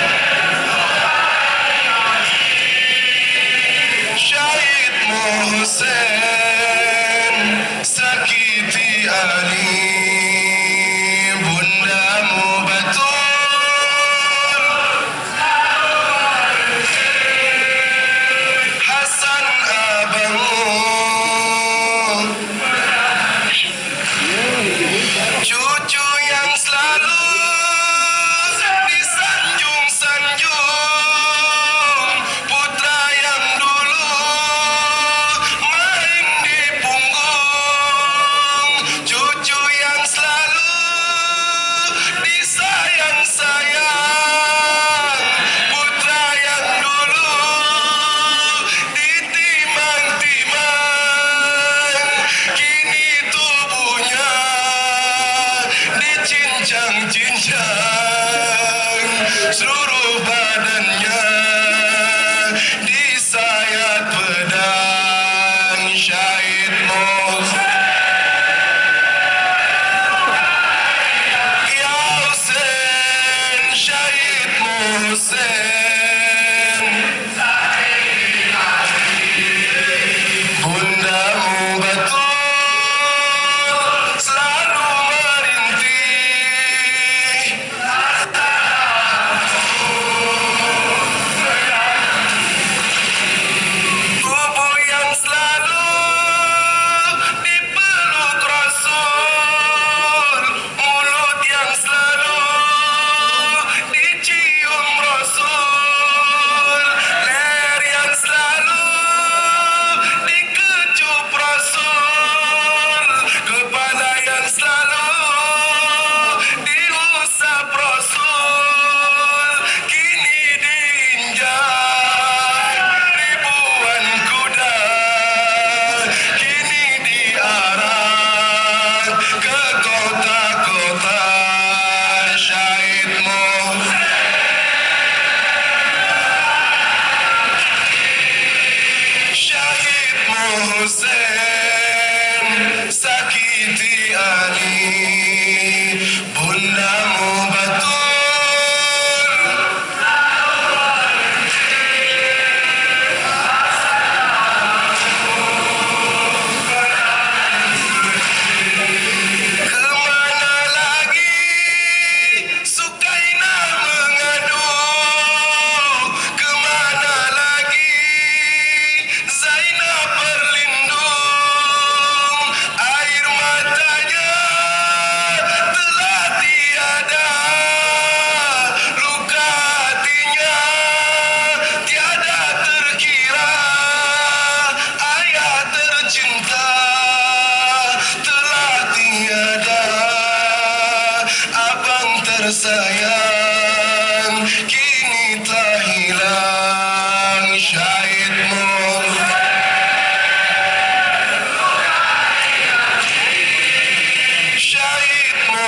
Syahidmu Husain sakiti Ali, bundamu betul Hasan abangmu, cucu yang selalu disanjung-sanjung, putra yang dulu main di punggung, cucu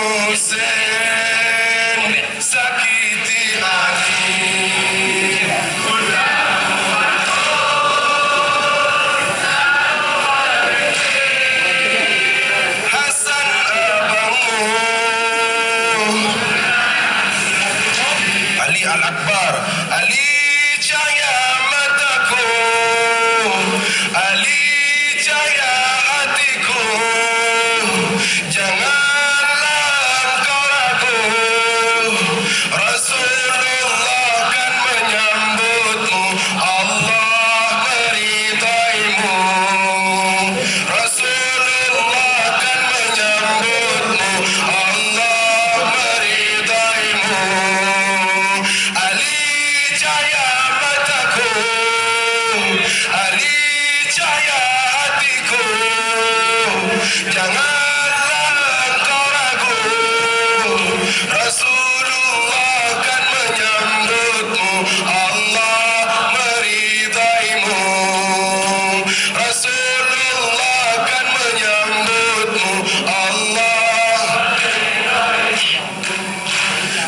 Hussein sakiti Ali. Hasan abangmu Ali Al-Akbar, Ali cahaya mataku, Ali cahaya hatiku, janganlah engkau ragu, Rasulullah kan menyambutmu, Allah meridaimu, Rasulullah kan menyambutmu, Allah meridaimu. Ali cahaya mataku, Ali cahaya hatiku, janganlah engkau ragu, Rasulullah kan menyambutmu, Allah meridaimu, Rasulullah kan menyambutmu, Allah.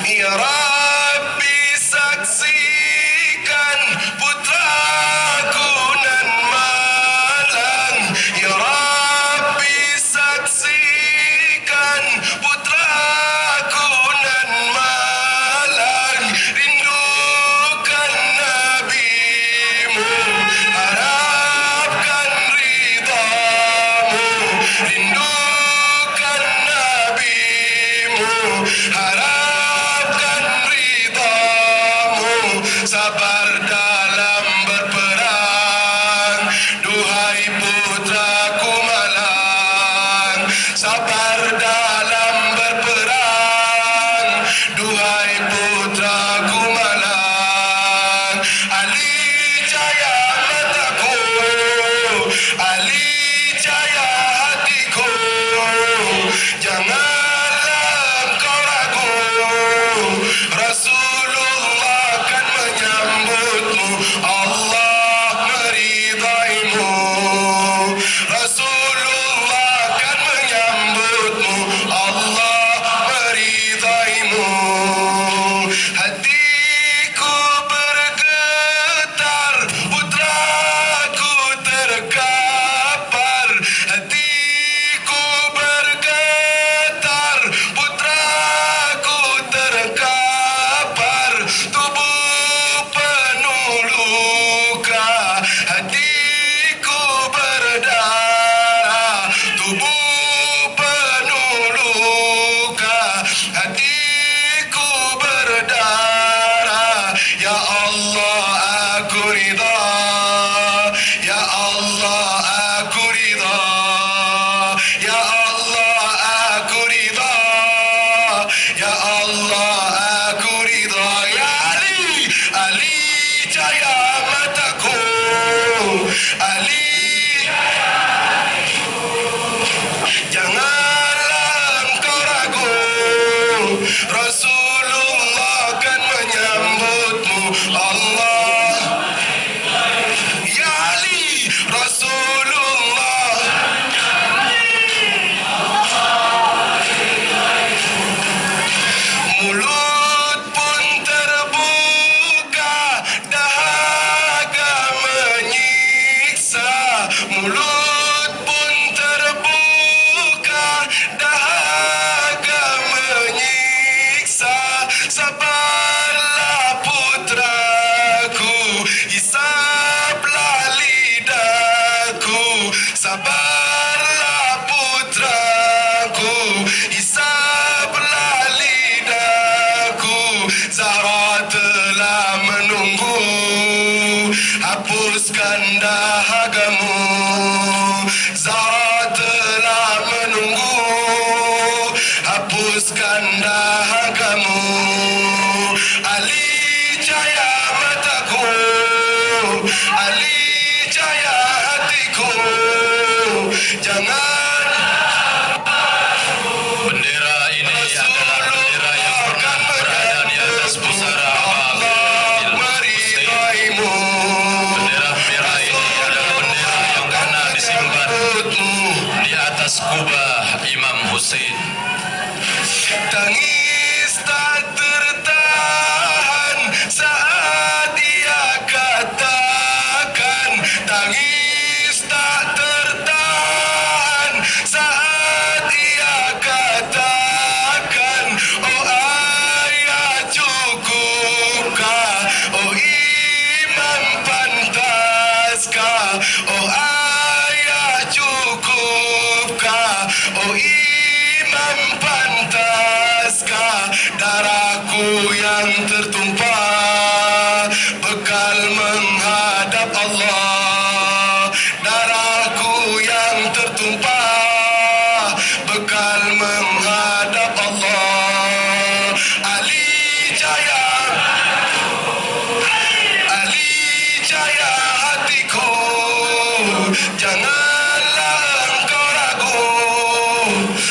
Ya Rabbi saksikan putraku nan malang, Ya Rabbi saksikan putraku nan malang, rindukan nabimu, harapkan ridhamu, rindukan nabimu, harapkan ridhamu, sabar dalam berperang, duhai putraku malang, sabar dalam berperang, duhai putraku malang. Ali cahaya mataku, Ali cahaya hatiku, janganlah engkau ragu, Rasulullah kan menyambutmu, Allah meridaimu, Rasulullah kan menyambutmu, Allah meridaimu. Hatiku bergetar, putraku terkapar, hatiku bergetar, putraku terkapar, tubuh penuh luka, hatiku berdarah, tubuh penuh luka, hatiku berdarah. Ya Allah aku ridha, Ya Allah aku ridha, Ya Allah aku ridha, Ya Allah aku ridha. Ya Ali, Ali cahaya mataku, Ali janganlah engkau ragu, Rasulullah kan menyambutmu, Allah. Ya Ali, Rasulullah. Mulut pun terbuka, dahaga menyiksa, mulut pun terbuka, dahaga menyiksa, sabarlah putraku, hisablah lidahku, sabarlah putraku, hisablah lidahku, Zahra telah menunggu, hapuskan dahagamu, Zahra telah menunggu, hapuskan dahagamu. Ali cahaya mataku, Ali cahaya hatiku, jangan. Bendera ini adalah bendera yang pernah berada di atas pusara Allah meridaimu, Bendera merah ini adalah bendera yang pernah disimpan di atas kubah Imam Hussein. Tangis tak tertahan saat ia katakan. Tangis tak tertahan saat ia katakan. Oh ayah cukupkah? Oh imam pantaskah? Oh ayah cukupkah? Oh imam pantaskah? Darahku yang tertumpah bekal menghadap Allah. Darahku yang tertumpah bekal menghadap Allah. Ali Jaya, Ali Jaya hatiku, janganlah engkau ragu.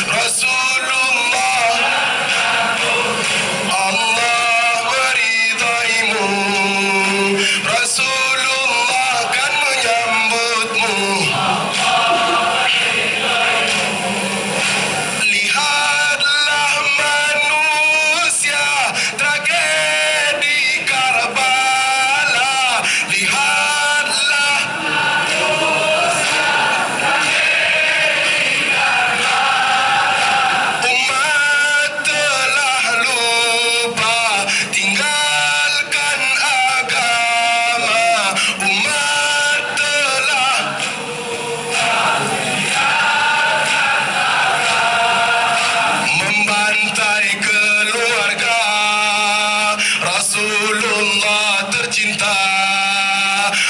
Rasulullah, Allah meridaimu. Rasulullah kan menyambutmu. Lihatlah manusia tragedi Karbala. Lihatlah umat telah lupa tinggalkan agama. Umat telah membantai keluarga Rasulullah tercinta.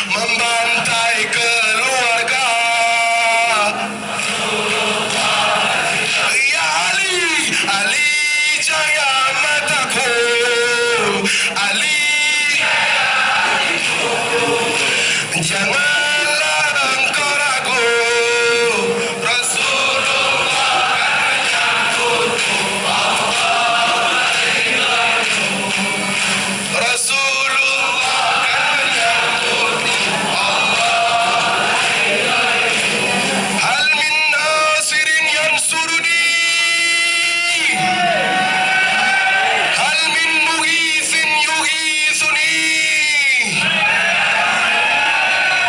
Membantai keluarga. Ya Ali, Ali Jaya mataku, Ali janganlah engkau ragu. Rasulullah Rasulullah hal min nasirin yansuruni, hal min mughithin yughithuni.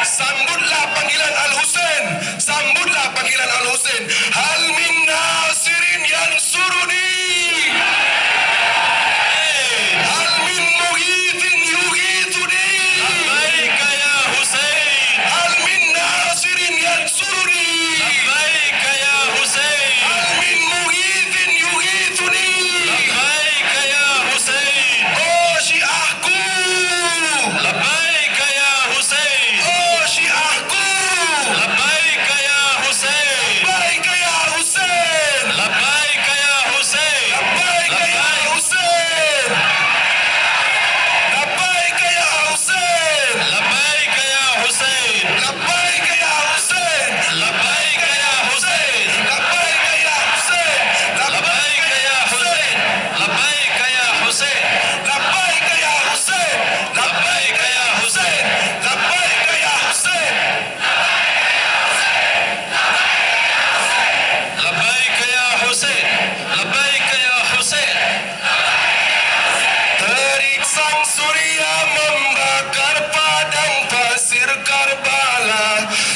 Sambutlah panggilan Al-Husain, sambutlah panggilan Al-Husain. Hal min nasirin yansuruni, hal min mughithin yughithuni. Labbaika ya Husain. Hal min nasirin yansuruni, Labbaika ya Husain. hal min mughithin yughithuni. Labbaika ya Husain. Oh Syiahku, Labbaika ya Husain. oh Syiahku, Labbaika ya Husain. baik ya Husain, Labbaika ya Husain. baik ya Husain, baik ya Husain, Labbaika ya Husain. baik ya Husain, Labbaika ya Husain. baik ya Husain, Labbaika ya Husain. Labbaika ya Husain. baik ya Husain, Labbaika ya Husain. baik ya Husain. Labbaika ya Husain. Labbaika ya Husain. Terik sang surya membakar padang pasir Karbala.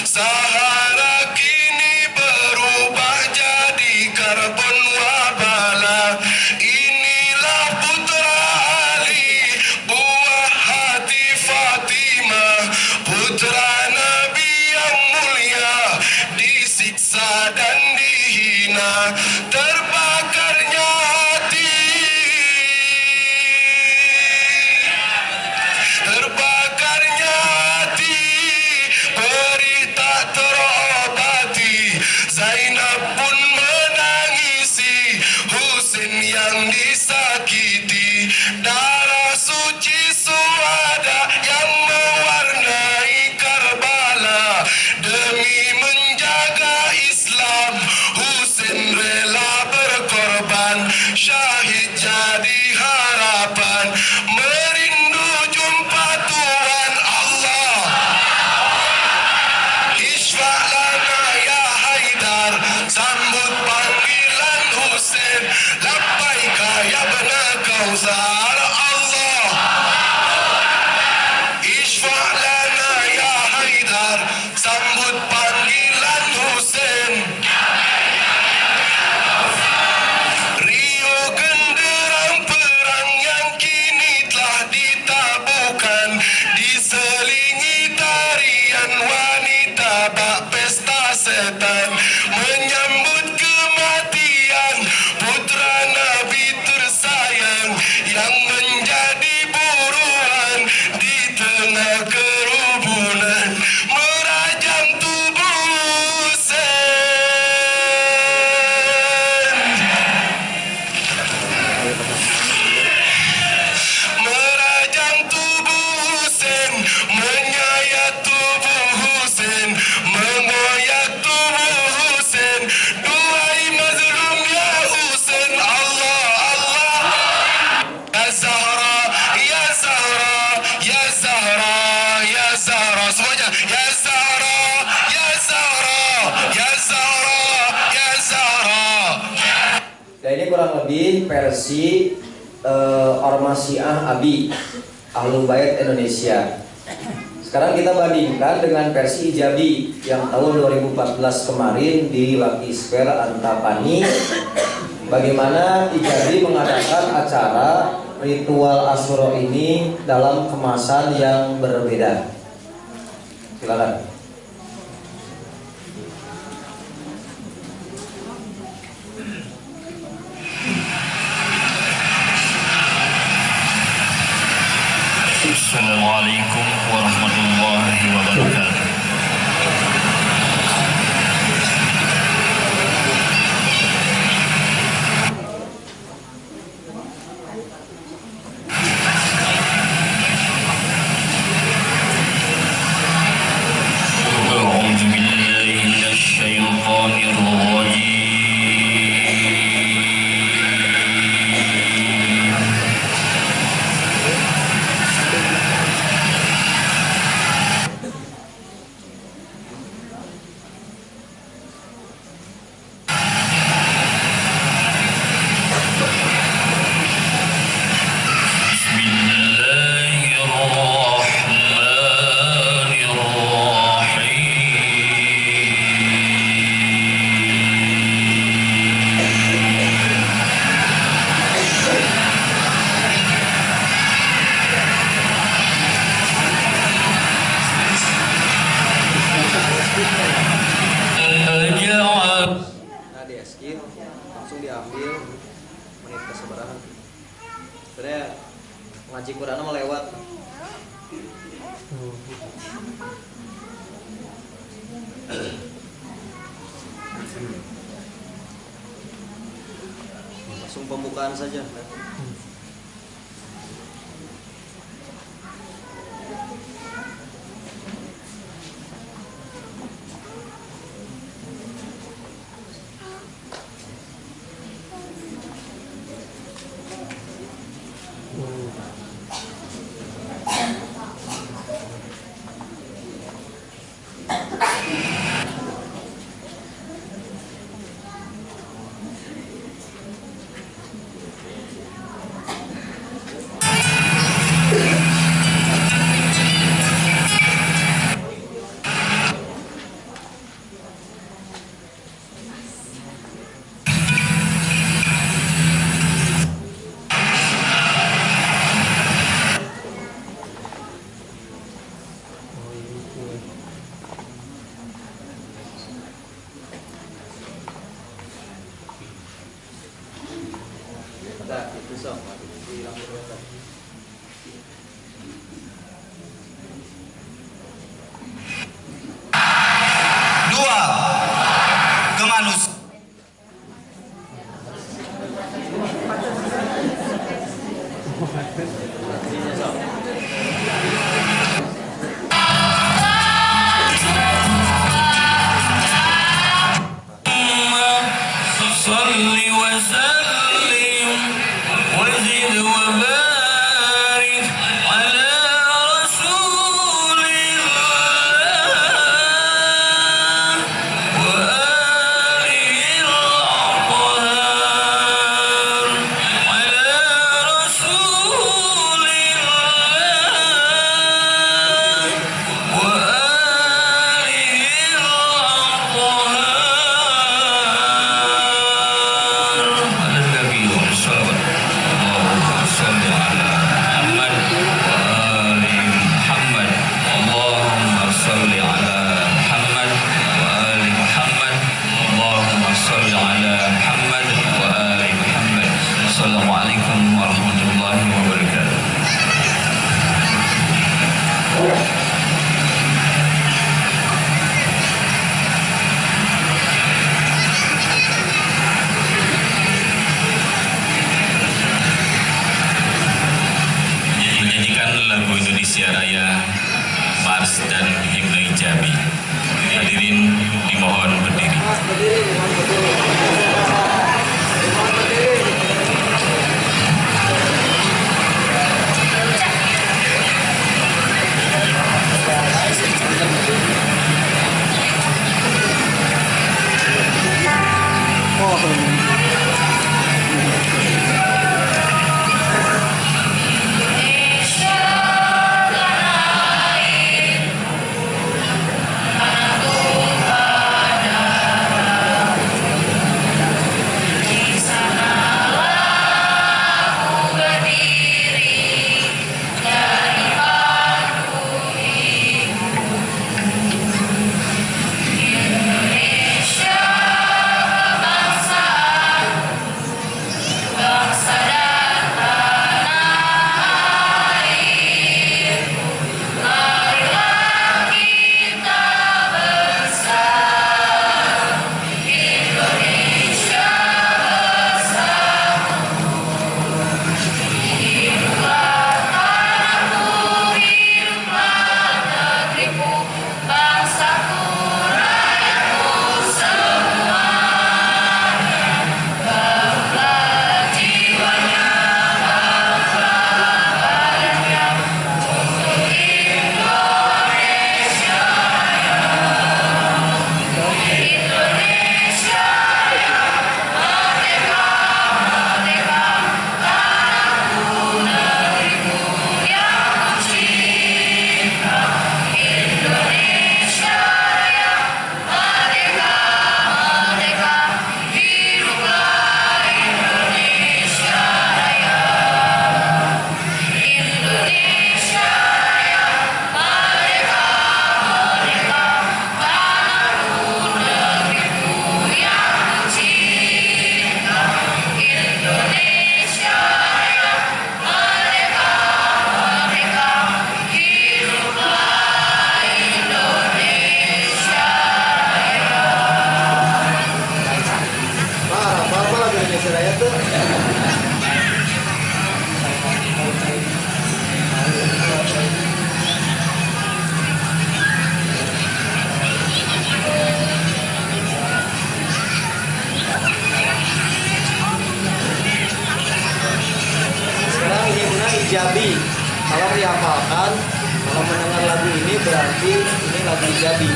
Sahara kini berubah jadi karbon wabala. Inilah putra Ali, buah hati Fatimah, putra Nabi yang mulia, disiksa dan dihina. Terbakarnya hati, terbakarnya hati, perih tak terobati. Zainab pun menangisi Husain yang disakiti. Darah suci suhada yang mewarnai Karbala. Demi menjaga Islam, Husain rela kurang lebih versi Ormas Syiah ABI Ahlul Bait Indonesia. Sekarang kita bandingkan dengan versi Ijabi yang tahun 2014 kemarin di Lucky Square Antapani. Bagaimana Ijabi mengadakan acara ritual Asyura ini dalam kemasan yang berbeda. Silakan. Assalamualaikum warahmatullahi wabarakatuh. أعوذ بالله من الشيطان الرجيم. Nah, di eskin langsung diambil menit keseberang. Sebenarnya ngaji Quran mah lewat. Langsung pembukaan saja. Nah, itu sok. Dua, kemanusiaan. صل وسلم وزد وبارك على رسول الله وآله الأطهار على رسول suraya tuh. Sekarang himna Ijabi. Kalau dihafalkan, kalau mendengar lagu ini berarti ini lagu Ijabi.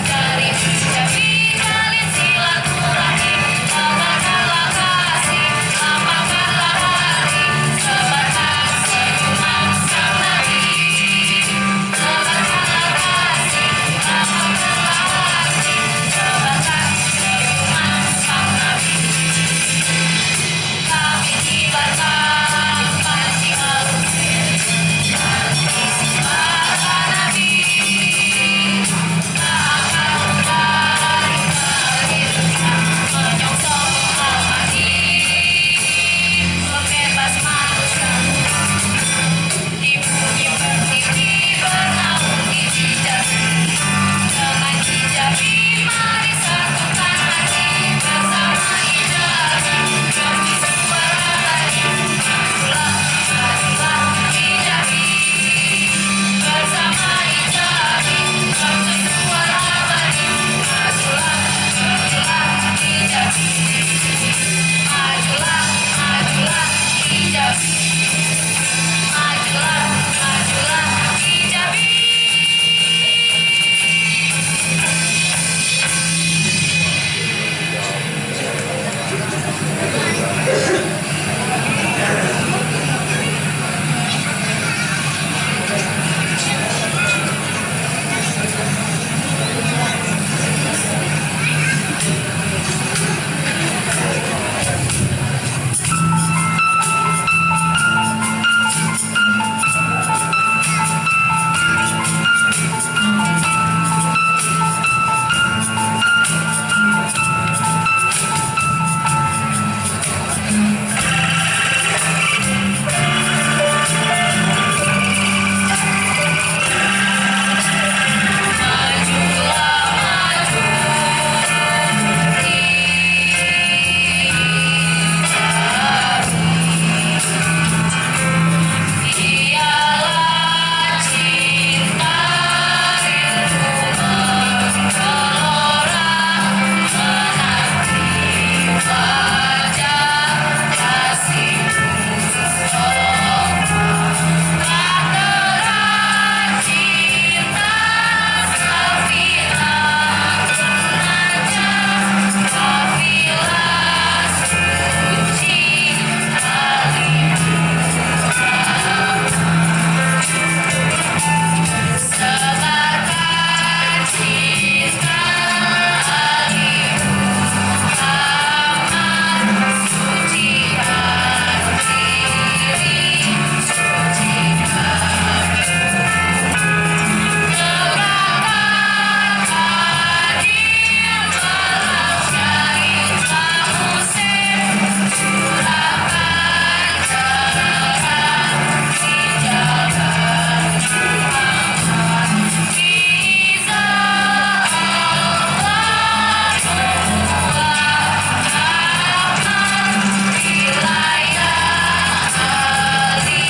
Dari Ijabi jalin silaturahim, lapangkanlah kasih, lapangkanlah hati, sebarkan senyuman sang Nabi. Sebarkanlah kasih, lapangkanlah hati, sebarkan senyuman sang Nabi. Kami kibarkan panji halus, para Nabi. Menyongsong Muhammadi, pembebas manusia. Di bumi pertiwi bernaung di Ijabi. Dengan Ijabi mari satukan hati, bersama Ijabi demi suara abadi. Majulah, majulah Ijabi, bersama Ijabi demi suara abadi. Majulah, majulah Ijabi, majulah, majulah Ijabi, majulah, majulah Ijabi. Dialah cinta rindu menggelora, menanti wajah kasihmu. Bahtera cinta kafilah munajat, kafilah suci alim. Sebarkan cinta Ali Muhammad, sucikan diri, sucikan gerakan adil malam syahid Husein, curahkan cerahan hijaban Muhammad. Iza Allah Rahman, wilayah Ali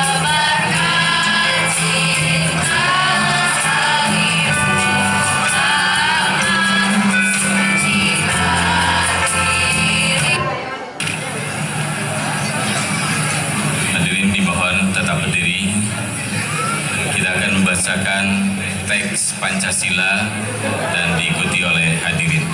sebarkan cinta Ali Muhammad, sucikan diri. Hadirin dimohon tetap berdiri. Kita akan membacakan teks Pancasila dan diikuti oleh hadirin.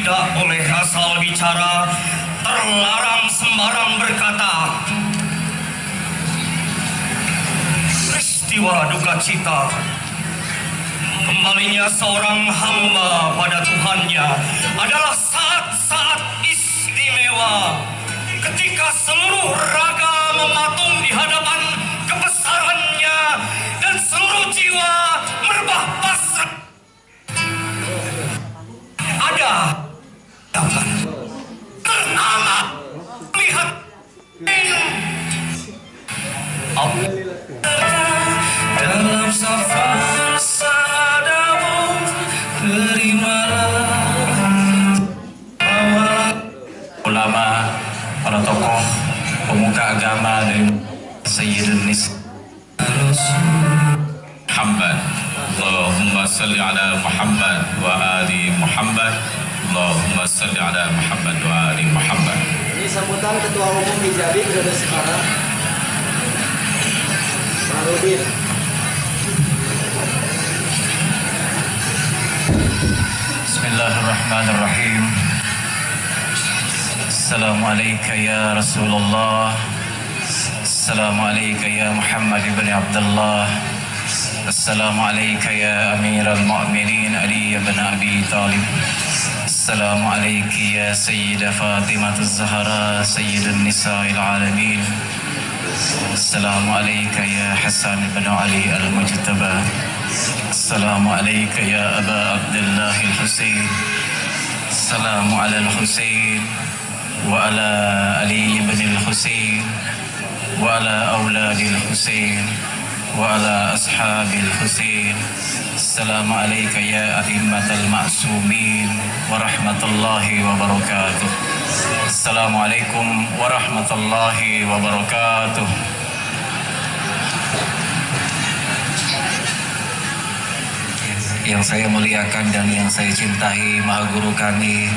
tidak boleh asal bicara, terlarang sembarang berkata. Peristiwa duka cita kembalinya seorang hamba pada Tuhannya adalah saat-saat istimewa ketika seluruh raga mematung di hadapan kebesarannya dan seluruh jiwa merebah pasrah. Ada pertama lihat dalam safar sadamu terimalah ulama, para tokoh pemuka agama dari Sayyidun Nisa Muhammad. Allahumma salli ala Muhammad wa ali Muhammad. Allahumma salli ala Muhammad wa ali Muhammad. Ini sambutan Ketua Umum Hijabi periode sekarang, Pak Rudin. Bismillahirrahmanirrahim. Assalamualaikum ya Rasulullah. Assalamualaikum ya Muhammad ibn Abdullah. Assalamualaikum ya Amirul Mu'minin Ali ibn Abi Talib. Assalamualaikum ya Sayyidah Fatimah Az-Zahra Sayyidun Nisa'il Alamin. Assalamualaikum ya Hasan ibn Ali Al-Mujtaba. Assalamualaikum ya Aba Abdullah Al-Husain. Assalamu ala Al-Husain wa ala Ali ibn Al-Husain wa ala awladi Al-Husain wa ala ashabi Al-Husain. Assalamu alayka ya a'immatal ma'sumin wa rahmatullahi wa barakatuh. Assalamualaikum warahmatullahi wabarakatuh. Yang saya muliakan dan yang saya cintai Maha Guru kami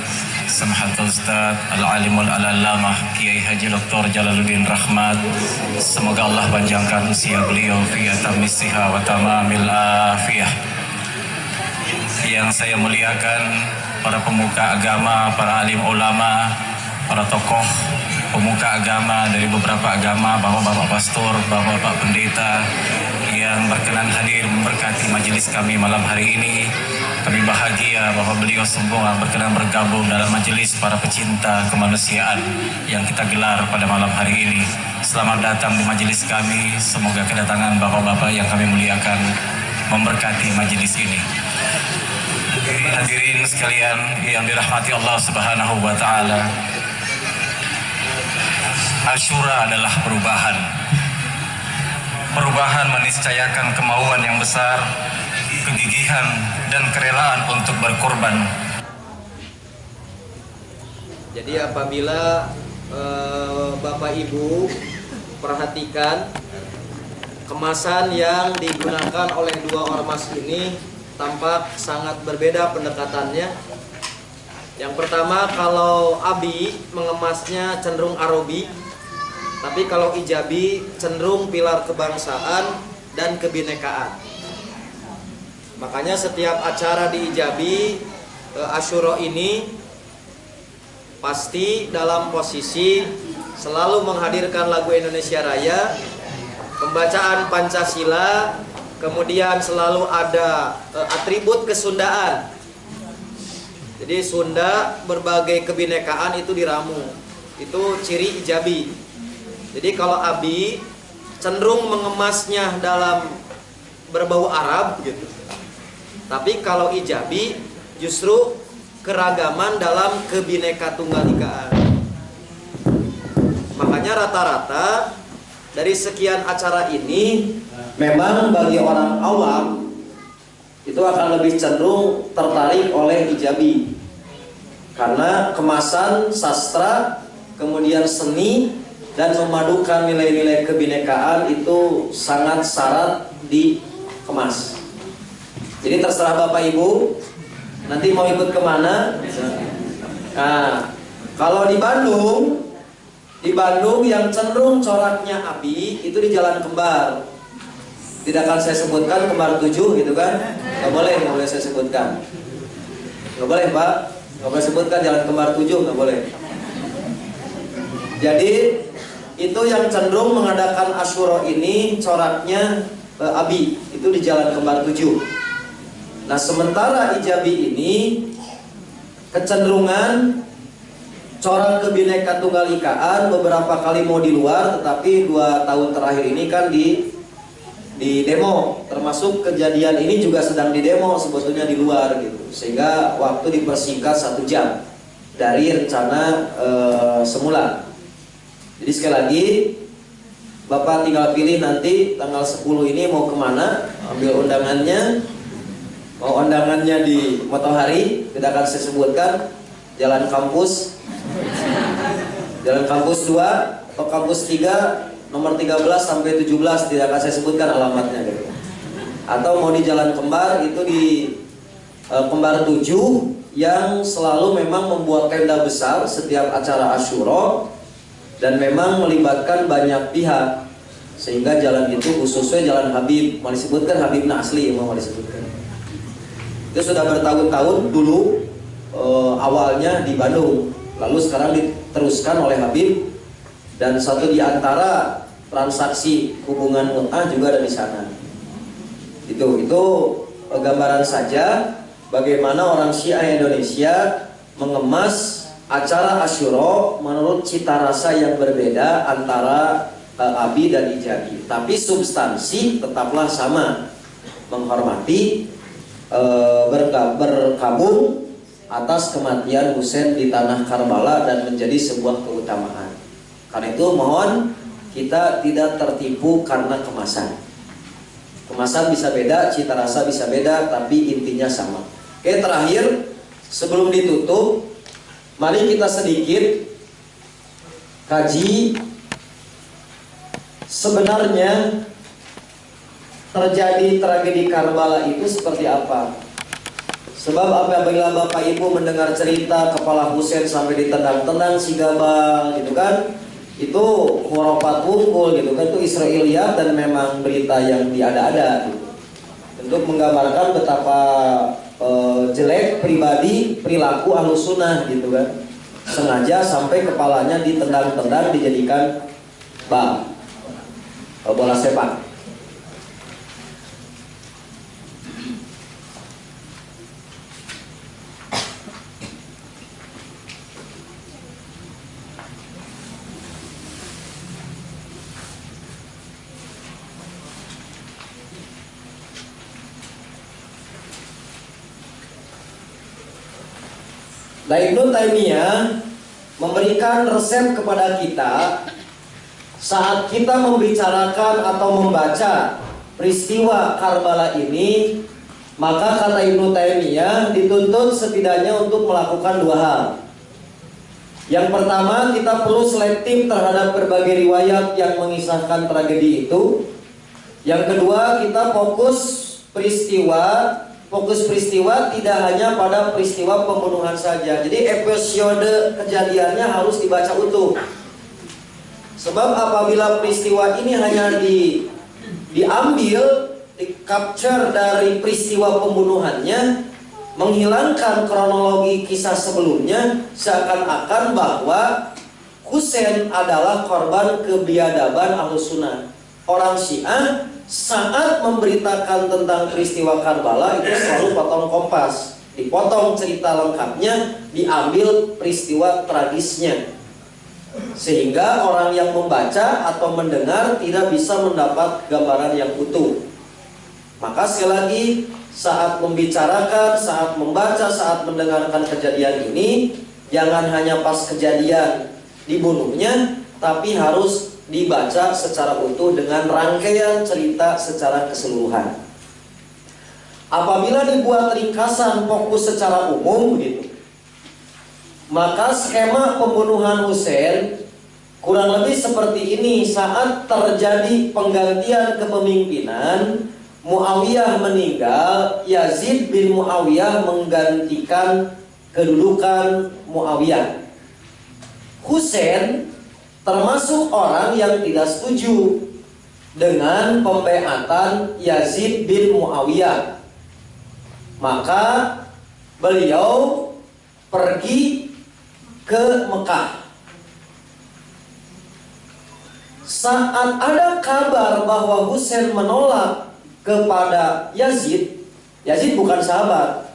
Samahatul Ustaz Al-Alimul Al-Allamah Kiai Haji Dr. Jalaluddin Rahmat. Semoga Allah panjangkan usia beliau fi atamis siha wa tamamil afiyah. Yang saya muliakan para pemuka agama, para alim ulama, para tokoh pemuka agama dari beberapa agama, bapak-bapak pastor, bapak-bapak pendeta yang berkenan hadir memberkati majelis kami malam hari ini. Kami bahagia bahwa beliau semua berkenan bergabung dalam majelis para pecinta kemanusiaan yang kita gelar pada malam hari ini. Selamat datang di majelis kami. Semoga kedatangan bapak-bapak yang kami muliakan memberkati majelis ini. Hadirin sekalian yang dirahmati Allah Subhanahu wa taala. Asyura adalah perubahan. Perubahan meniscayakan kemauan yang besar, kegigihan dan kerelaan untuk berkorban. Jadi apabila Bapak Ibu perhatikan kemasan yang digunakan oleh dua ormas ini tampak sangat berbeda pendekatannya. Yang pertama, kalau Abi mengemasnya cenderung Arabi, tapi kalau Ijabi cenderung pilar kebangsaan dan kebinekaan. Makanya setiap acara di Ijabi Asyura ini pasti dalam posisi selalu menghadirkan lagu Indonesia Raya, pembacaan Pancasila, kemudian selalu ada atribut kesundaan. Jadi Sunda berbagai kebinekaan itu diramu. Itu ciri Ijabi. Jadi kalau Abi cenderung mengemasnya dalam berbau Arab gitu. Tapi kalau Ijabi justru keragaman dalam kebineka tunggal-ikaan. Makanya rata-rata dari sekian acara ini memang bagi orang awam itu akan lebih cenderung tertarik oleh Ijabi. Karena kemasan sastra, kemudian seni, dan memadukan nilai-nilai kebinekaan itu sangat syarat dikemas. Jadi terserah Bapak Ibu nanti mau ikut kemana. Nah, kalau di Bandung yang cenderung coraknya Abi itu di Jalan Kembar. Tidak akan saya sebutkan Kembar 7 gitu kan. Nggak boleh saya sebutkan. Nggak boleh Pak. Nggak boleh sebutkan jalan kembar 7, nggak boleh. Jadi itu yang cenderung mengadakan Asyura ini coraknya Abi, itu di jalan kembar 7. Nah sementara Ijabi ini kecenderungan corak Kebhinekaan Tunggal Ikaan beberapa kali mau di luar, tetapi 2 tahun terakhir ini kan di demo, termasuk kejadian ini juga sedang di demo sebetulnya di luar gitu, sehingga waktu dipersingkat 1 jam dari rencana semula. Jadi sekali lagi Bapak tinggal pilih nanti tanggal 10 ini mau kemana, ambil undangannya. Mau undangannya di Matahari, tidak akan saya sebutkan, Jalan Kampus 2 atau Kampus 3 nomor 13 sampai 17, tidak akan saya sebutkan alamatnya gitu. Atau mau di Jalan Kembar, itu di Kembar 7 yang selalu memang membuat tenda besar setiap acara Asyura dan memang melibatkan banyak pihak, sehingga jalan itu khususnya Jalan Habib, mau disebutkan Habibna asli mau disebutkan. Itu sudah bertahun-tahun dulu awalnya di Bandung, lalu sekarang diteruskan oleh Habib, dan satu di antara transaksi hubungan mut'ah juga ada di sana. Itu gambaran saja bagaimana orang Syiah Indonesia mengemas acara Asyura menurut cita rasa yang berbeda antara Abi dan Ijabi, tapi substansi tetaplah sama, menghormati, berkabung atas kematian Husain di tanah Karbala dan menjadi sebuah keutamaan. Karena itu mohon kita tidak tertipu karena kemasan. Kemasan bisa beda, cita rasa bisa beda, tapi intinya sama. Oke, terakhir sebelum ditutup, mari kita sedikit kaji sebenarnya terjadi tragedi Karbala itu seperti apa. Sebab apabila Bapak Ibu mendengar cerita kepala Husain sampai ditendang-tendang si Gabal gitu kan, itu khurafat wungkul gitu kan, itu Israiliyat dan memang berita yang diada-ada gitu. Untuk menggambarkan betapa jelek pribadi perilaku Ahlus Sunnah gitu kan. Sengaja sampai kepalanya ditendang-tendang dijadikan bola sepak. Nah, Ibnu Taimiyah memberikan resep kepada kita saat kita membicarakan atau membaca peristiwa Karbala ini, maka kata Ibnu Taimiyah dituntut setidaknya untuk melakukan 2 hal. Yang pertama, kita perlu selektif terhadap berbagai riwayat yang mengisahkan tragedi itu. Yang kedua, kita fokus peristiwa tidak hanya pada peristiwa pembunuhan saja. Jadi episode kejadiannya harus dibaca utuh. Sebab apabila peristiwa ini hanya diambil, di-capture dari peristiwa pembunuhannya, menghilangkan kronologi kisah sebelumnya, seakan-akan bahwa Husain adalah korban kebiadaban Ahlus Sunnah. Orang Syiah saat memberitakan tentang peristiwa Karbala itu selalu potong kompas, dipotong cerita lengkapnya, diambil peristiwa tragisnya, sehingga orang yang membaca atau mendengar tidak bisa mendapat gambaran yang utuh. Maka sekali lagi, saat membicarakan, saat membaca, saat mendengarkan kejadian ini, jangan hanya pas kejadian dibunuhnya, tapi harus dibaca secara utuh dengan rangkaian cerita secara keseluruhan. Apabila dibuat ringkasan fokus secara umum begitu, maka skema pembunuhan Husain kurang lebih seperti ini. Saat terjadi penggantian kepemimpinan, Muawiyah meninggal, Yazid bin Muawiyah menggantikan kedudukan Muawiyah. Husain termasuk orang yang tidak setuju dengan pembeatan Yazid bin Muawiyah. Maka beliau pergi ke Mekah. Saat ada kabar bahwa Husain menolak kepada Yazid, Yazid bukan sahabat,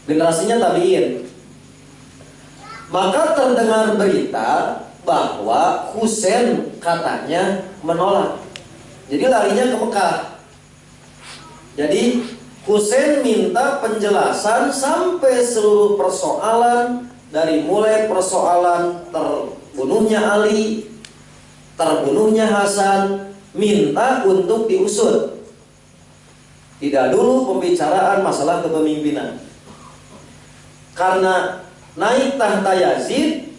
generasinya tabi'in. Maka terdengar berita bahwa Husain katanya menolak. Jadi larinya ke Mekah. Jadi Husain minta penjelasan sampai seluruh persoalan, dari mulai persoalan terbunuhnya Ali, terbunuhnya Hasan, minta untuk diusut. Tidak dulu pembicaraan masalah kepemimpinan. Karena naik tahta Yazid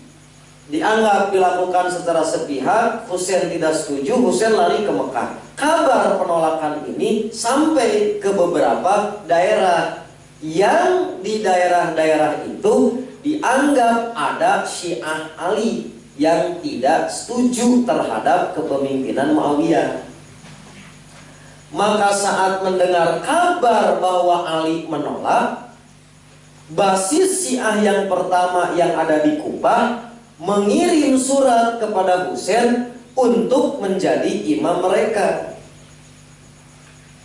dianggap dilakukan secara sepihak, Husain tidak setuju, Husain lari ke Mekah. Kabar penolakan ini sampai ke beberapa daerah, yang di daerah-daerah itu dianggap ada Syiah Ali yang tidak setuju terhadap kepemimpinan Muawiyah. Maka saat mendengar kabar bahwa Ali menolak, basis Syiah yang pertama yang ada di Kufah mengirim surat kepada Husain untuk menjadi imam mereka.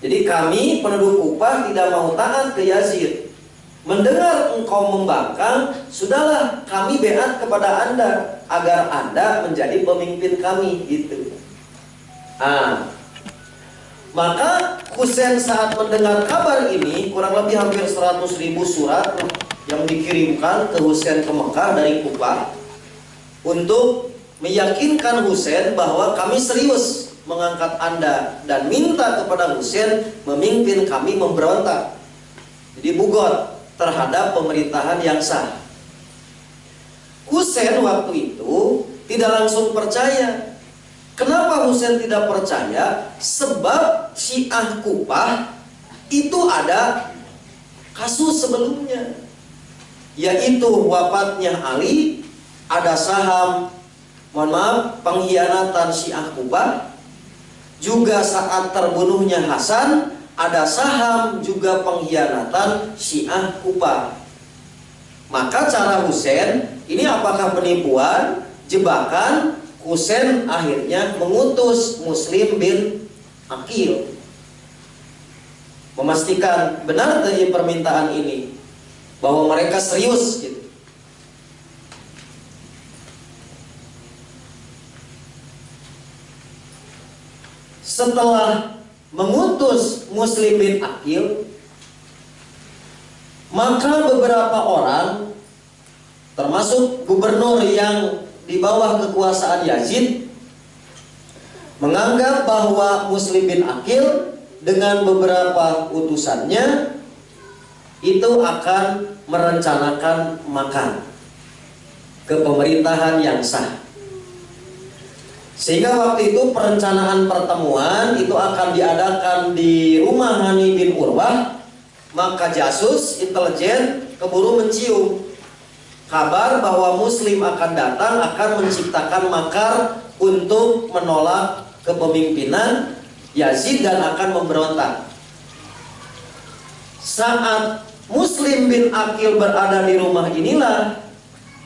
Jadi kami penduduk Kufah tidak mau taat ke Yazid. Mendengar engkau membangkang, sudahlah kami beat kepada Anda agar Anda menjadi pemimpin kami, gitu. Maka Husain saat mendengar kabar ini, kurang lebih hampir 100.000 surat yang dikirimkan ke Husain ke Mekah dari Kufah untuk meyakinkan Husain bahwa kami serius mengangkat Anda dan minta kepada Husain memimpin kami memberontak. Jadi bugot terhadap pemerintahan yang sah. Husain waktu itu tidak langsung percaya. Kenapa Husain tidak percaya? Sebab Syiah Kufah itu ada kasus sebelumnya, yaitu wafatnya Ali, ada saham, pengkhianatan Syiah Kufah. Juga saat terbunuhnya Hasan, ada saham juga pengkhianatan Syiah Kufah. Maka cara Husain ini apakah penipuan, jebakan? Husain akhirnya mengutus Muslim bin Aqil memastikan benar dari permintaan ini, bahwa mereka serius gitu. Setelah mengutus Muslim bin Aqil, maka beberapa orang termasuk gubernur yang di bawah kekuasaan Yazid menganggap bahwa Muslim bin Aqil dengan beberapa utusannya itu akan merencanakan makar ke pemerintahan yang sah. Sehingga waktu itu perencanaan pertemuan itu akan diadakan di rumah Hani bin Urwah. Maka jasus intelijen keburu mencium kabar bahwa Muslim akan datang, akan menciptakan makar untuk menolak kepemimpinan Yazid dan akan memberontak. Saat Muslim bin Aqil berada di rumah inilah,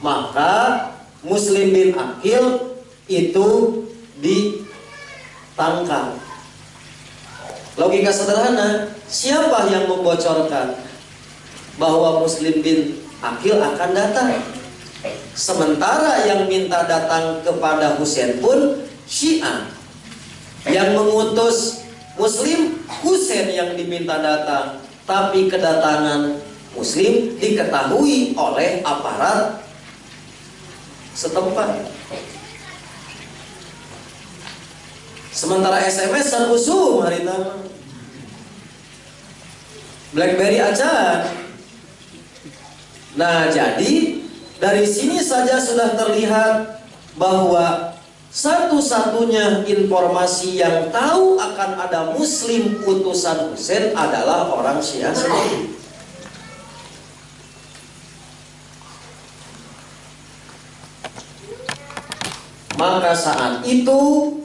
maka Muslim bin Aqil itu ditangkap. Logika sederhana, siapa yang membocorkan bahwa Muslim bin Aqil akan datang? Sementara yang minta datang kepada Husain pun Syiah. Yang mengutus Muslim, Husain yang diminta datang. Tapi kedatangan Muslim diketahui oleh aparat setempat. Sementara SMS-an usum hari nama, BlackBerry aja. Nah, jadi dari sini saja sudah terlihat bahwa satu-satunya informasi yang tahu akan ada Muslim utusan Husain adalah orang Syiah sendiri. Maka saat itu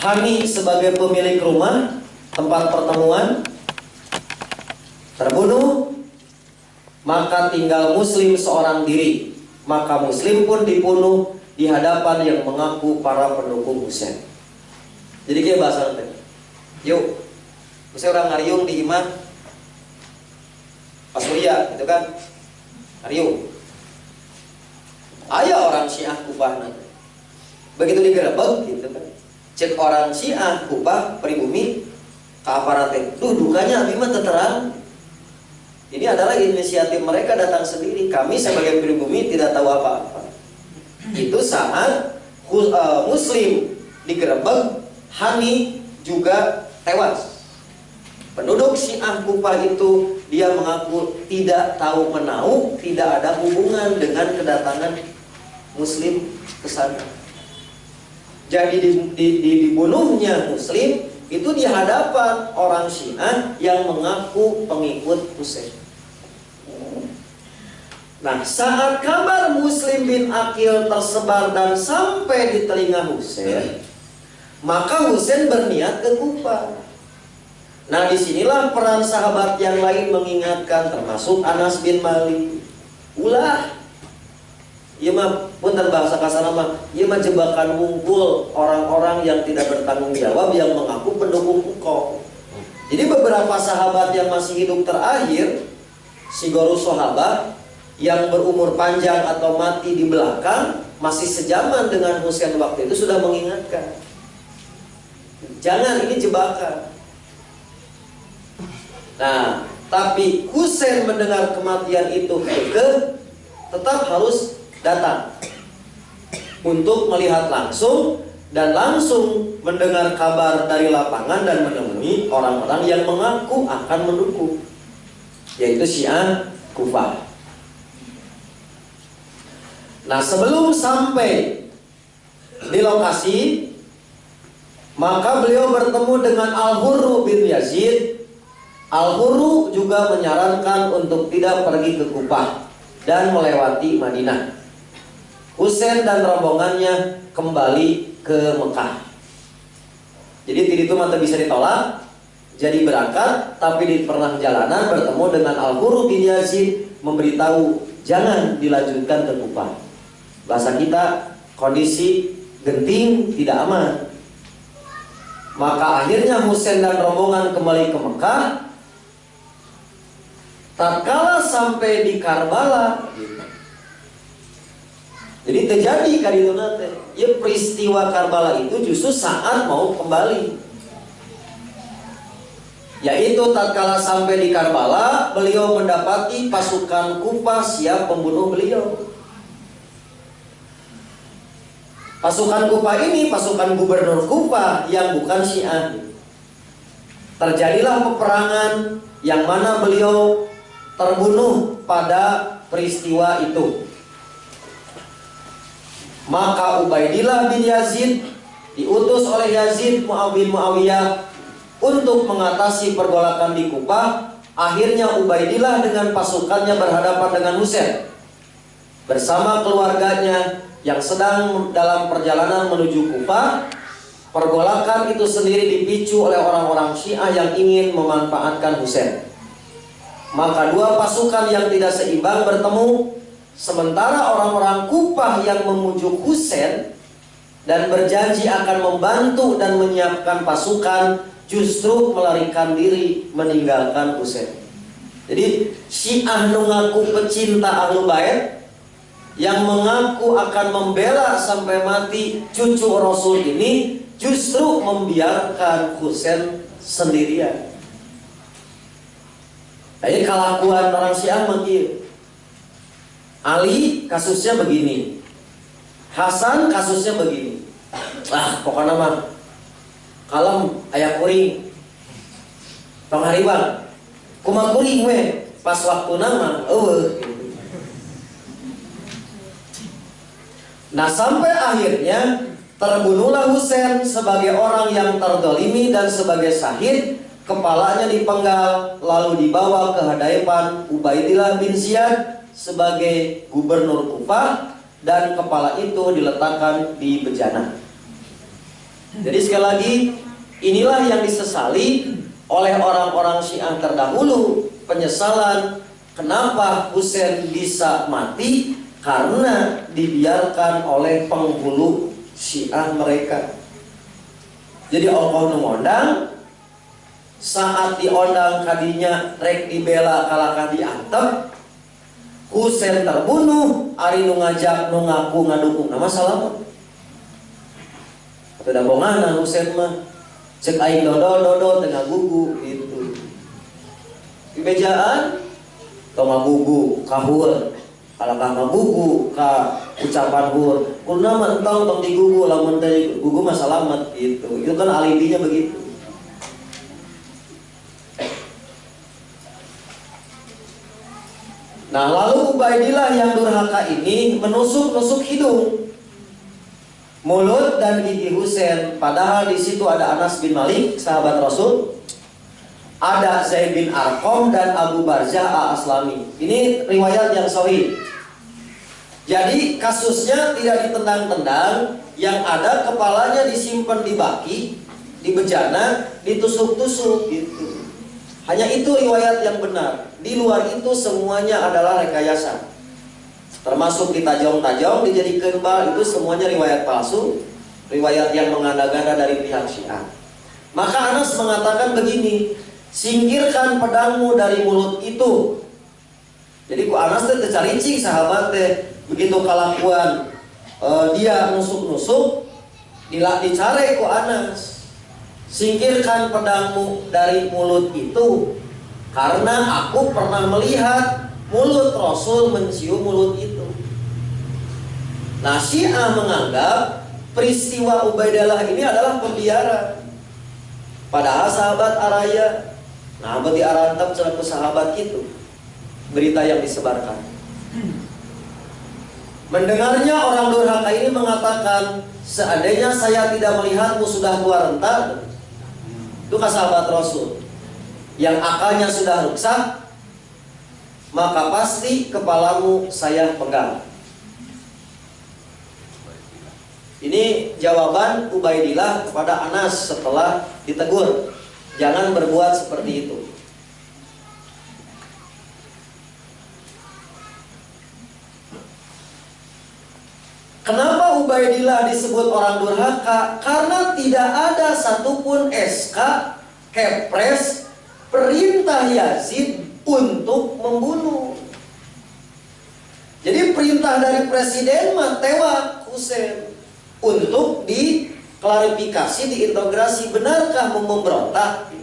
Hani sebagai pemilik rumah, tempat pertemuan, terbunuh. maka tinggal Muslim seorang diri. Maka Muslim pun dibunuh di hadapan yang mengaku para pendukung Husain. Jadi kayak bahasa nanti. Yuk, misalnya orang ngariung di imah Pasuria, gitu kan? Ngariung. Aya orang Syiah Kufah nanti. Begitu digerebek, gitu kan? Cek orang Syiah Kufah pribumi ke aparatnya. Dukanya abi mah terang. Ini adalah inisiatif mereka datang sendiri. Kami sebagai pribumi tidak tahu apa-apa. Itu saat Muslim digerebek, Hani juga tewas. Penduduk Syiah Kufah itu dia mengaku tidak tahu menahu, tidak ada hubungan dengan kedatangan Muslim ke sana. Jadi dibunuhnya Muslim itu di hadapan orang Syiah yang mengaku pengikut Husain. Nah, saat kabar Muslim bin Aqil tersebar dan sampai di telinga Husain, maka Husain berniat ke Kufah. Nah, disinilah peran sahabat yang lain mengingatkan, termasuk Anas bin Malik. Ulah, ieu mah punten bahasa kasar mah, ieu mah jebakan wungkul orang-orang yang tidak bertanggung jawab yang mengaku pendukung engkau. Jadi beberapa sahabat yang masih hidup terakhir, sigoru sahabat yang berumur panjang atau mati di belakang, masih sejaman dengan Husain waktu itu sudah mengingatkan, jangan, ini jebakan. Nah, tapi Husain mendengar kematian itu tetap harus datang untuk melihat langsung dan langsung mendengar kabar dari lapangan dan menemui orang-orang yang mengaku akan mendukung, yaitu Syiah Kufah. Nah, sebelum sampai di lokasi, maka beliau bertemu dengan Al-Hurru bin Yazid. Al-Hurru juga menyarankan untuk tidak pergi ke Kufah dan melewati Madinah. Husain dan rombongannya kembali ke Mekah. Jadi itu mata bisa ditolak. Jadi berangkat, tapi di perjalanan bertemu dengan Al-Hurru bin Yazid, memberitahu jangan dilanjutkan ke Kufah. Bahasa kita, kondisi genting, tidak aman. Maka akhirnya Husain dan rombongan kembali ke Mekah. Tatkala sampai di Karbala, jadi terjadi kali itu nanti, ya peristiwa Karbala itu justru saat mau kembali. Yaitu tatkala sampai di Karbala, beliau mendapati pasukan Kufah siap membunuh beliau. Pasukan Kufah ini pasukan gubernur Kufah yang bukan Syiah. Terjadilah peperangan yang mana beliau terbunuh pada peristiwa itu. Maka Ubaidillah bin Yazid diutus oleh Yazid bin Muawiyah untuk mengatasi pergolakan di Kufah. Akhirnya Ubaidillah dengan pasukannya berhadapan dengan Husain bersama keluarganya yang sedang dalam perjalanan menuju Kufah. Pergolakan itu sendiri dipicu oleh orang-orang Syiah yang ingin memanfaatkan Husain. Maka dua pasukan yang tidak seimbang bertemu. Sementara orang-orang Kufah yang memujuk Husain dan berjanji akan membantu dan menyiapkan pasukan, justru melarikan diri meninggalkan Husain. Jadi Syiah mengaku pecinta Ahlul Bait, yang mengaku akan membela sampai mati cucu Rasul ini, justru membiarkan Husain sendirian. Jadi kelakuan orang Syiah begitu. Ali kasusnya begini, Hasan kasusnya begini. Pokoknya mah kalem aya kuring. Tong hariwang kumaha kuring we pas waktu nama Nah, sampai akhirnya terbunuhlah Husain sebagai orang yang terdolimi dan sebagai syahid. Kepalanya dipenggal lalu dibawa ke hadapan Ubaidillah bin Ziyad sebagai gubernur Kufah, dan kepala itu diletakkan di bejana. Jadi sekali lagi, inilah yang disesali oleh orang-orang Syiah terdahulu, penyesalan Kenapa Husain bisa mati? Karena dibiarkan oleh penghulu Syiah mereka. Jadi Allah ngondang, saat diondang kadinya rek dibela kalakah diantep, Husain terbunuh, ari nu ngajak nu ngaku ngadukung nama salamet. Teu dabongan Husain mah cek aing dodol tengah gugu gitu. Di mejaan tong ngagugu kahur, kalakah ngagugu ka ucapan hur. Kulna mah entong tong digugu lamun teh gugu mah salamet gitu. Itu kan alibinya begitu. Nah, lalu Ubaidillah yang durhaka ini menusuk-nusuk hidung, mulut dan gigi Husain. Padahal di situ ada Anas bin Malik, sahabat Rasul, ada Zaid bin Arqam dan Abu Barzah al-Aslami. Ini riwayat yang sahih. Jadi kasusnya tidak ditendang-tendang, yang ada kepalanya disimpan di baki, di bejana, ditusuk-tusuk gitu. Hanya itu riwayat yang benar. Di luar itu semuanya adalah rekayasa. Termasuk ditajong-tajong, dijadikan bal, itu semuanya riwayat palsu, riwayat yang mengada-gada dari pihak Syiah. Maka Anas mengatakan begini, singkirkan pedangmu dari mulut itu. Jadi ku Anas teh carincing sahabat teh, begitu kelakuan dia nusuk-nusuk, dicare ku Anas. Singkirkan pedangmu dari mulut itu, karena aku pernah melihat mulut Rasul mencium mulut itu. Nah, Syiah menganggap peristiwa Ubaidillah ini adalah pembiaran. Padahal sahabat araya, nah berarti arantap ke sahabat itu berita yang disebarkan. Mendengarnya orang durhaka ini mengatakan, seandainya saya tidak melihatmu sudah keluar rentak, itu kan sahabat Rasul yang akalnya sudah rusak, maka pasti kepalamu saya pegang. Ini jawaban Ubaidillah kepada Anas setelah ditegur, jangan berbuat seperti itu. Kenapa Ubaidillah disebut orang durhaka? Karena tidak ada satupun SK, Kepres, perintah Yazid untuk membunuh. Jadi perintah dari presiden mah tewak Husain untuk diklarifikasi, diintegrasi, benarkah memberontak.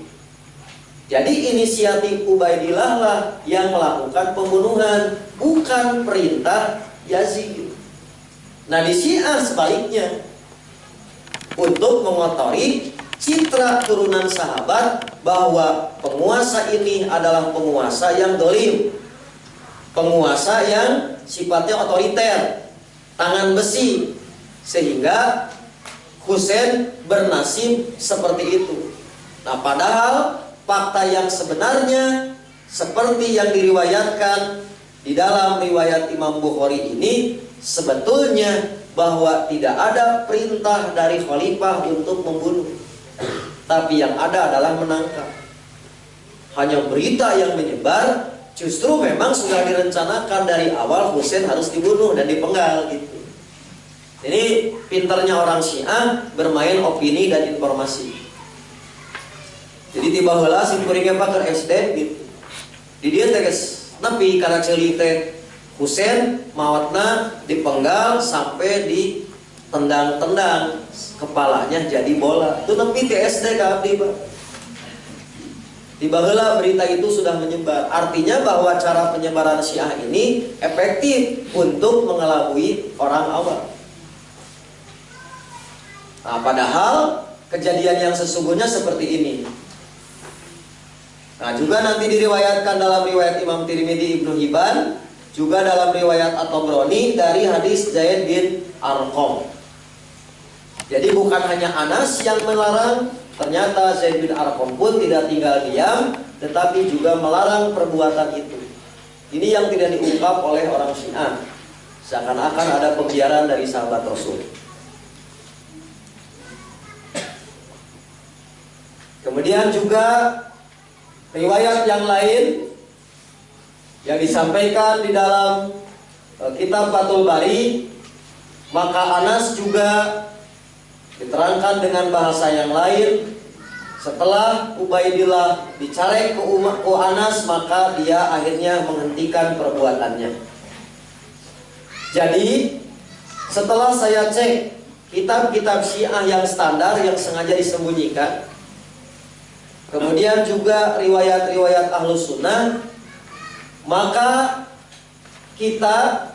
Jadi inisiatif Ubaidillah lah yang melakukan pembunuhan, bukan perintah Yazid. Nah, di Syiah sebaliknya, untuk mengotori citra turunan sahabat bahwa penguasa ini adalah penguasa yang dolim, penguasa yang sifatnya otoriter, tangan besi, sehingga Husain bernasib seperti itu. Nah, padahal fakta yang sebenarnya seperti yang diriwayatkan di dalam riwayat Imam Bukhari ini, sebetulnya bahwa tidak ada perintah dari khalifah untuk membunuh, tapi yang ada adalah menangkap. Hanya berita yang menyebar, justru memang sudah direncanakan dari awal Husain harus dibunuh dan dipenggal gitu. Ini pintarnya orang Syiah bermain opini dan informasi. Jadi tiba heula simkuringnya Pak ke SD gitu. Di dia tegas nepi karena ceuli teh Husain mawatna dipenggal sampai ditendang-tendang, kepalanya jadi bola. Itu nepi di SD ka abdi, Pak. Tiba heula berita itu sudah menyebar. Artinya bahwa cara penyebaran Syiah ini efektif untuk mengelabui orang awam. Nah, padahal kejadian yang sesungguhnya seperti ini. Nah, juga nanti diriwayatkan dalam riwayat Imam Tirmidzi, Ibnu Hibban, juga dalam riwayat At-Tabrani dari hadis Zaid bin Arqam. Jadi bukan hanya Anas yang melarang, ternyata Zaid bin Arqam pun tidak tinggal diam, tetapi juga melarang perbuatan itu. Ini yang tidak diungkap oleh orang Syiah, seakan-akan ada pembiaran dari sahabat Rasul. Kemudian juga riwayat yang lain yang disampaikan di dalam kitab Fathul Bari, maka Anas juga diterangkan dengan bahasa yang lain. Setelah Ubaidillah dicarek ke Anas, maka dia akhirnya menghentikan perbuatannya. Jadi setelah saya cek kitab-kitab Syiah yang standar yang sengaja disembunyikan, kemudian juga riwayat-riwayat Ahlus Sunnah, maka kita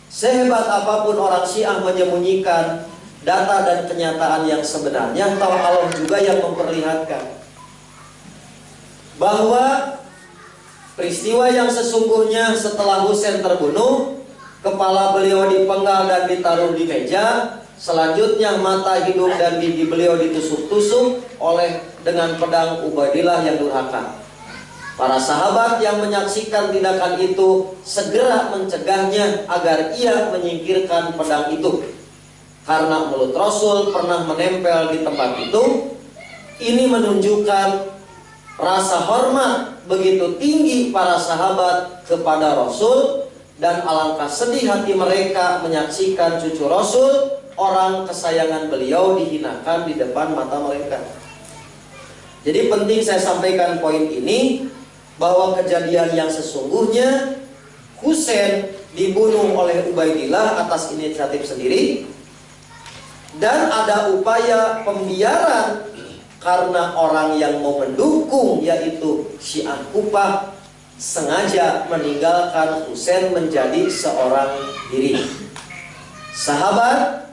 sehebat apapun orang Syiah menyembunyikan data dan kenyataan yang sebenarnya, tahu Allah juga yang memperlihatkan bahwa peristiwa yang sesungguhnya setelah Husain terbunuh, kepala beliau dipenggal dan ditaruh di meja, selanjutnya mata, hidung, dan gigi beliau ditusuk-tusuk oleh dengan pedang Ubaidillah yang durhaka. Para sahabat yang menyaksikan tindakan itu segera mencegahnya agar ia menyingkirkan pedang itu, karena mulut Rasul pernah menempel di tempat itu. Ini menunjukkan rasa hormat begitu tinggi para sahabat kepada Rasul, dan alangkah sedih hati mereka menyaksikan cucu Rasul, orang kesayangan beliau, dihinakan di depan mata mereka. Jadi penting saya sampaikan poin ini, bahwa kejadian yang sesungguhnya Husain dibunuh oleh Ubaidillah atas inisiatif sendiri, dan ada upaya pembiaran karena orang yang mau mendukung, yaitu Syiah Kufah, sengaja meninggalkan Husain menjadi seorang diri. Sahabat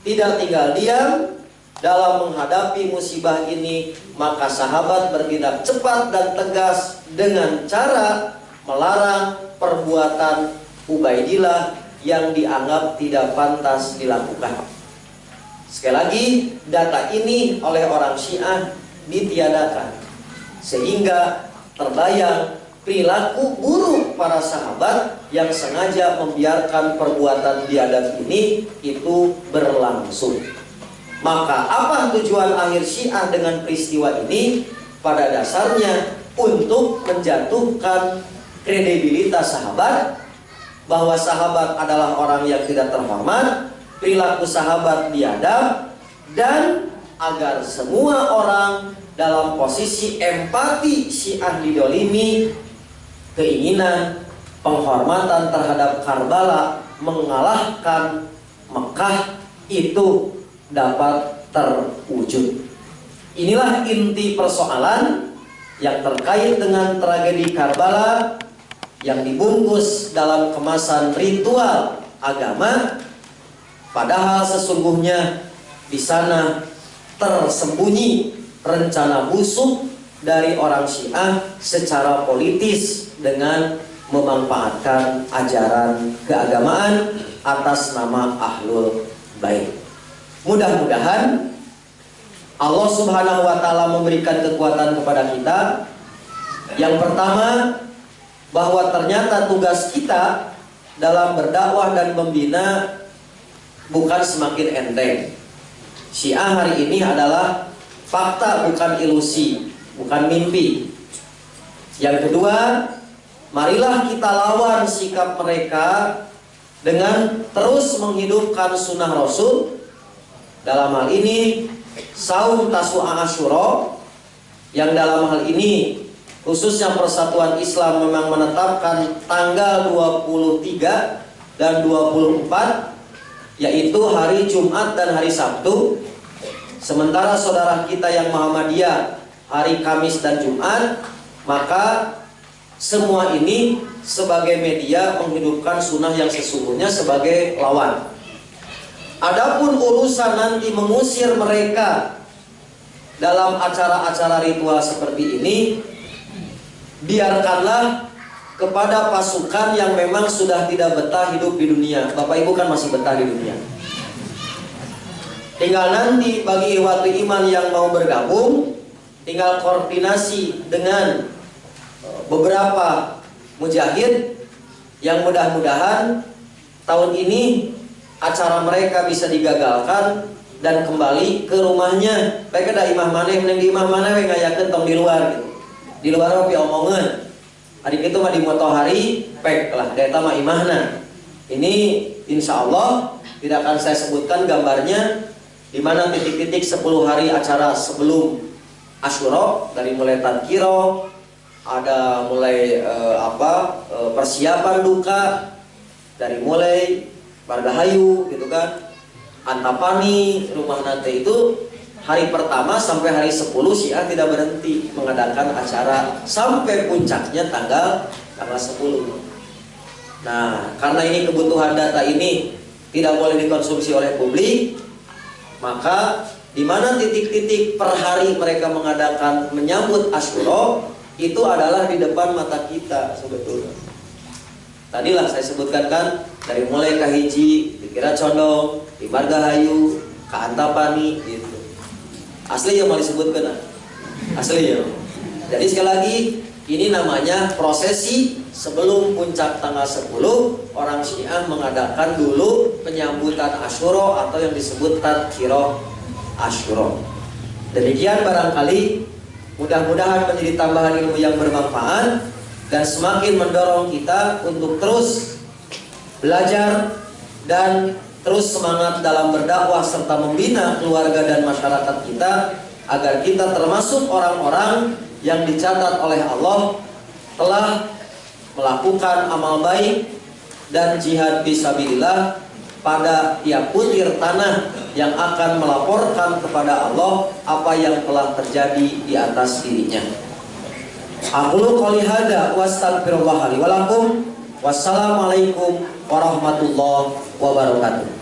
tidak tinggal diam dalam menghadapi musibah ini, maka sahabat bertindak cepat dan tegas dengan cara melarang perbuatan Ubaidillah yang dianggap tidak pantas dilakukan. Sekali lagi, data ini oleh orang Syiah ditiadakan, sehingga terbayang perilaku buruk para sahabat yang sengaja membiarkan perbuatan biadab ini itu berlangsung. Maka apa tujuan akhir Syiah dengan peristiwa ini? Pada dasarnya untuk menjatuhkan kredibilitas sahabat, bahwa sahabat adalah orang yang tidak terhormat, perilaku sahabat biadab, dan agar semua orang dalam posisi empati Syiah didolimi, keinginan penghormatan terhadap Karbala mengalahkan Mekah itu dapat terwujud. Inilah inti persoalan yang terkait dengan tragedi Karbala yang dibungkus dalam kemasan ritual agama, padahal sesungguhnya di sana tersembunyi rencana busuk dari orang Syiah secara politis dengan memanfaatkan ajaran keagamaan atas nama Ahlul Bait. Mudah-mudahan Allah Subhanahu wa Ta'ala memberikan kekuatan kepada kita. Yang pertama, bahwa ternyata tugas kita dalam berdakwah dan membina bukan semakin enteng. Syiah hari ini adalah fakta, bukan ilusi, bukan mimpi. Yang kedua, marilah kita lawan sikap mereka dengan terus menghidupkan sunnah Rasul. Dalam hal ini saum Tasu'a Asyura, yang dalam hal ini khususnya Persatuan Islam memang menetapkan tanggal 23 dan 24, yaitu hari Jumat dan hari Sabtu. Sementara saudara kita yang Muhammadiyah hari Kamis dan Jumat. Maka semua ini sebagai media menghidupkan sunnah yang sesungguhnya sebagai lawan. Adapun urusan nanti mengusir mereka dalam acara-acara ritual seperti ini, biarkanlah kepada pasukan yang memang sudah tidak betah hidup di dunia. Bapak Ibu kan masih betah di dunia. Tinggal nanti bagi ikhwatu iman yang mau bergabung, tinggal koordinasi dengan beberapa mujahid yang mudah-mudahan tahun ini acara mereka bisa digagalkan dan kembali ke rumahnya. Mereka ada imah maneh, mending di imah maneh ngayakeun tong di luar gitu. Di luar omongan. Hari itu mah di motohari pek lah data mah imahna. Ini insya Allah tidak akan saya sebutkan gambarnya, di mana titik-titik 10 hari acara sebelum Asyura, dari mulai tadkiro, ada mulai persiapan duka, dari mulai Margahayu gitu kan, Antapani, rumah nate itu hari pertama sampai hari 10 Syiah tidak berhenti mengadakan acara sampai puncaknya tanggal 10. Nah, karena ini kebutuhan data ini tidak boleh dikonsumsi oleh publik, maka di mana titik-titik per hari mereka mengadakan menyambut Asyura itu adalah di depan mata kita sebetulnya. Tadilah saya sebutkan kan, dari mulai Kahiji, di Kira Condong, di Margahayu, ke Antapani gitu. Asli yang mau disebutkan, asli ya. Jadi sekali lagi, ini namanya prosesi sebelum puncak tanggal 10. Orang Syiah mengadakan dulu penyambutan Asyura atau yang disebut tadkiro Asyura. Demikian barangkali, mudah-mudahan menjadi tambahan ilmu yang bermanfaat dan semakin mendorong kita untuk terus belajar dan terus semangat dalam berdakwah serta membina keluarga dan masyarakat kita, agar kita termasuk orang-orang yang dicatat oleh Allah telah melakukan amal baik dan jihad fisabilillah pada tiap butir tanah yang akan melaporkan kepada Allah apa yang telah terjadi di atas dirinya. Aqulu qouli hadza wa astaghfirullah li wa lakum. Wassalamualaikum warahmatullahi wabarakatuh.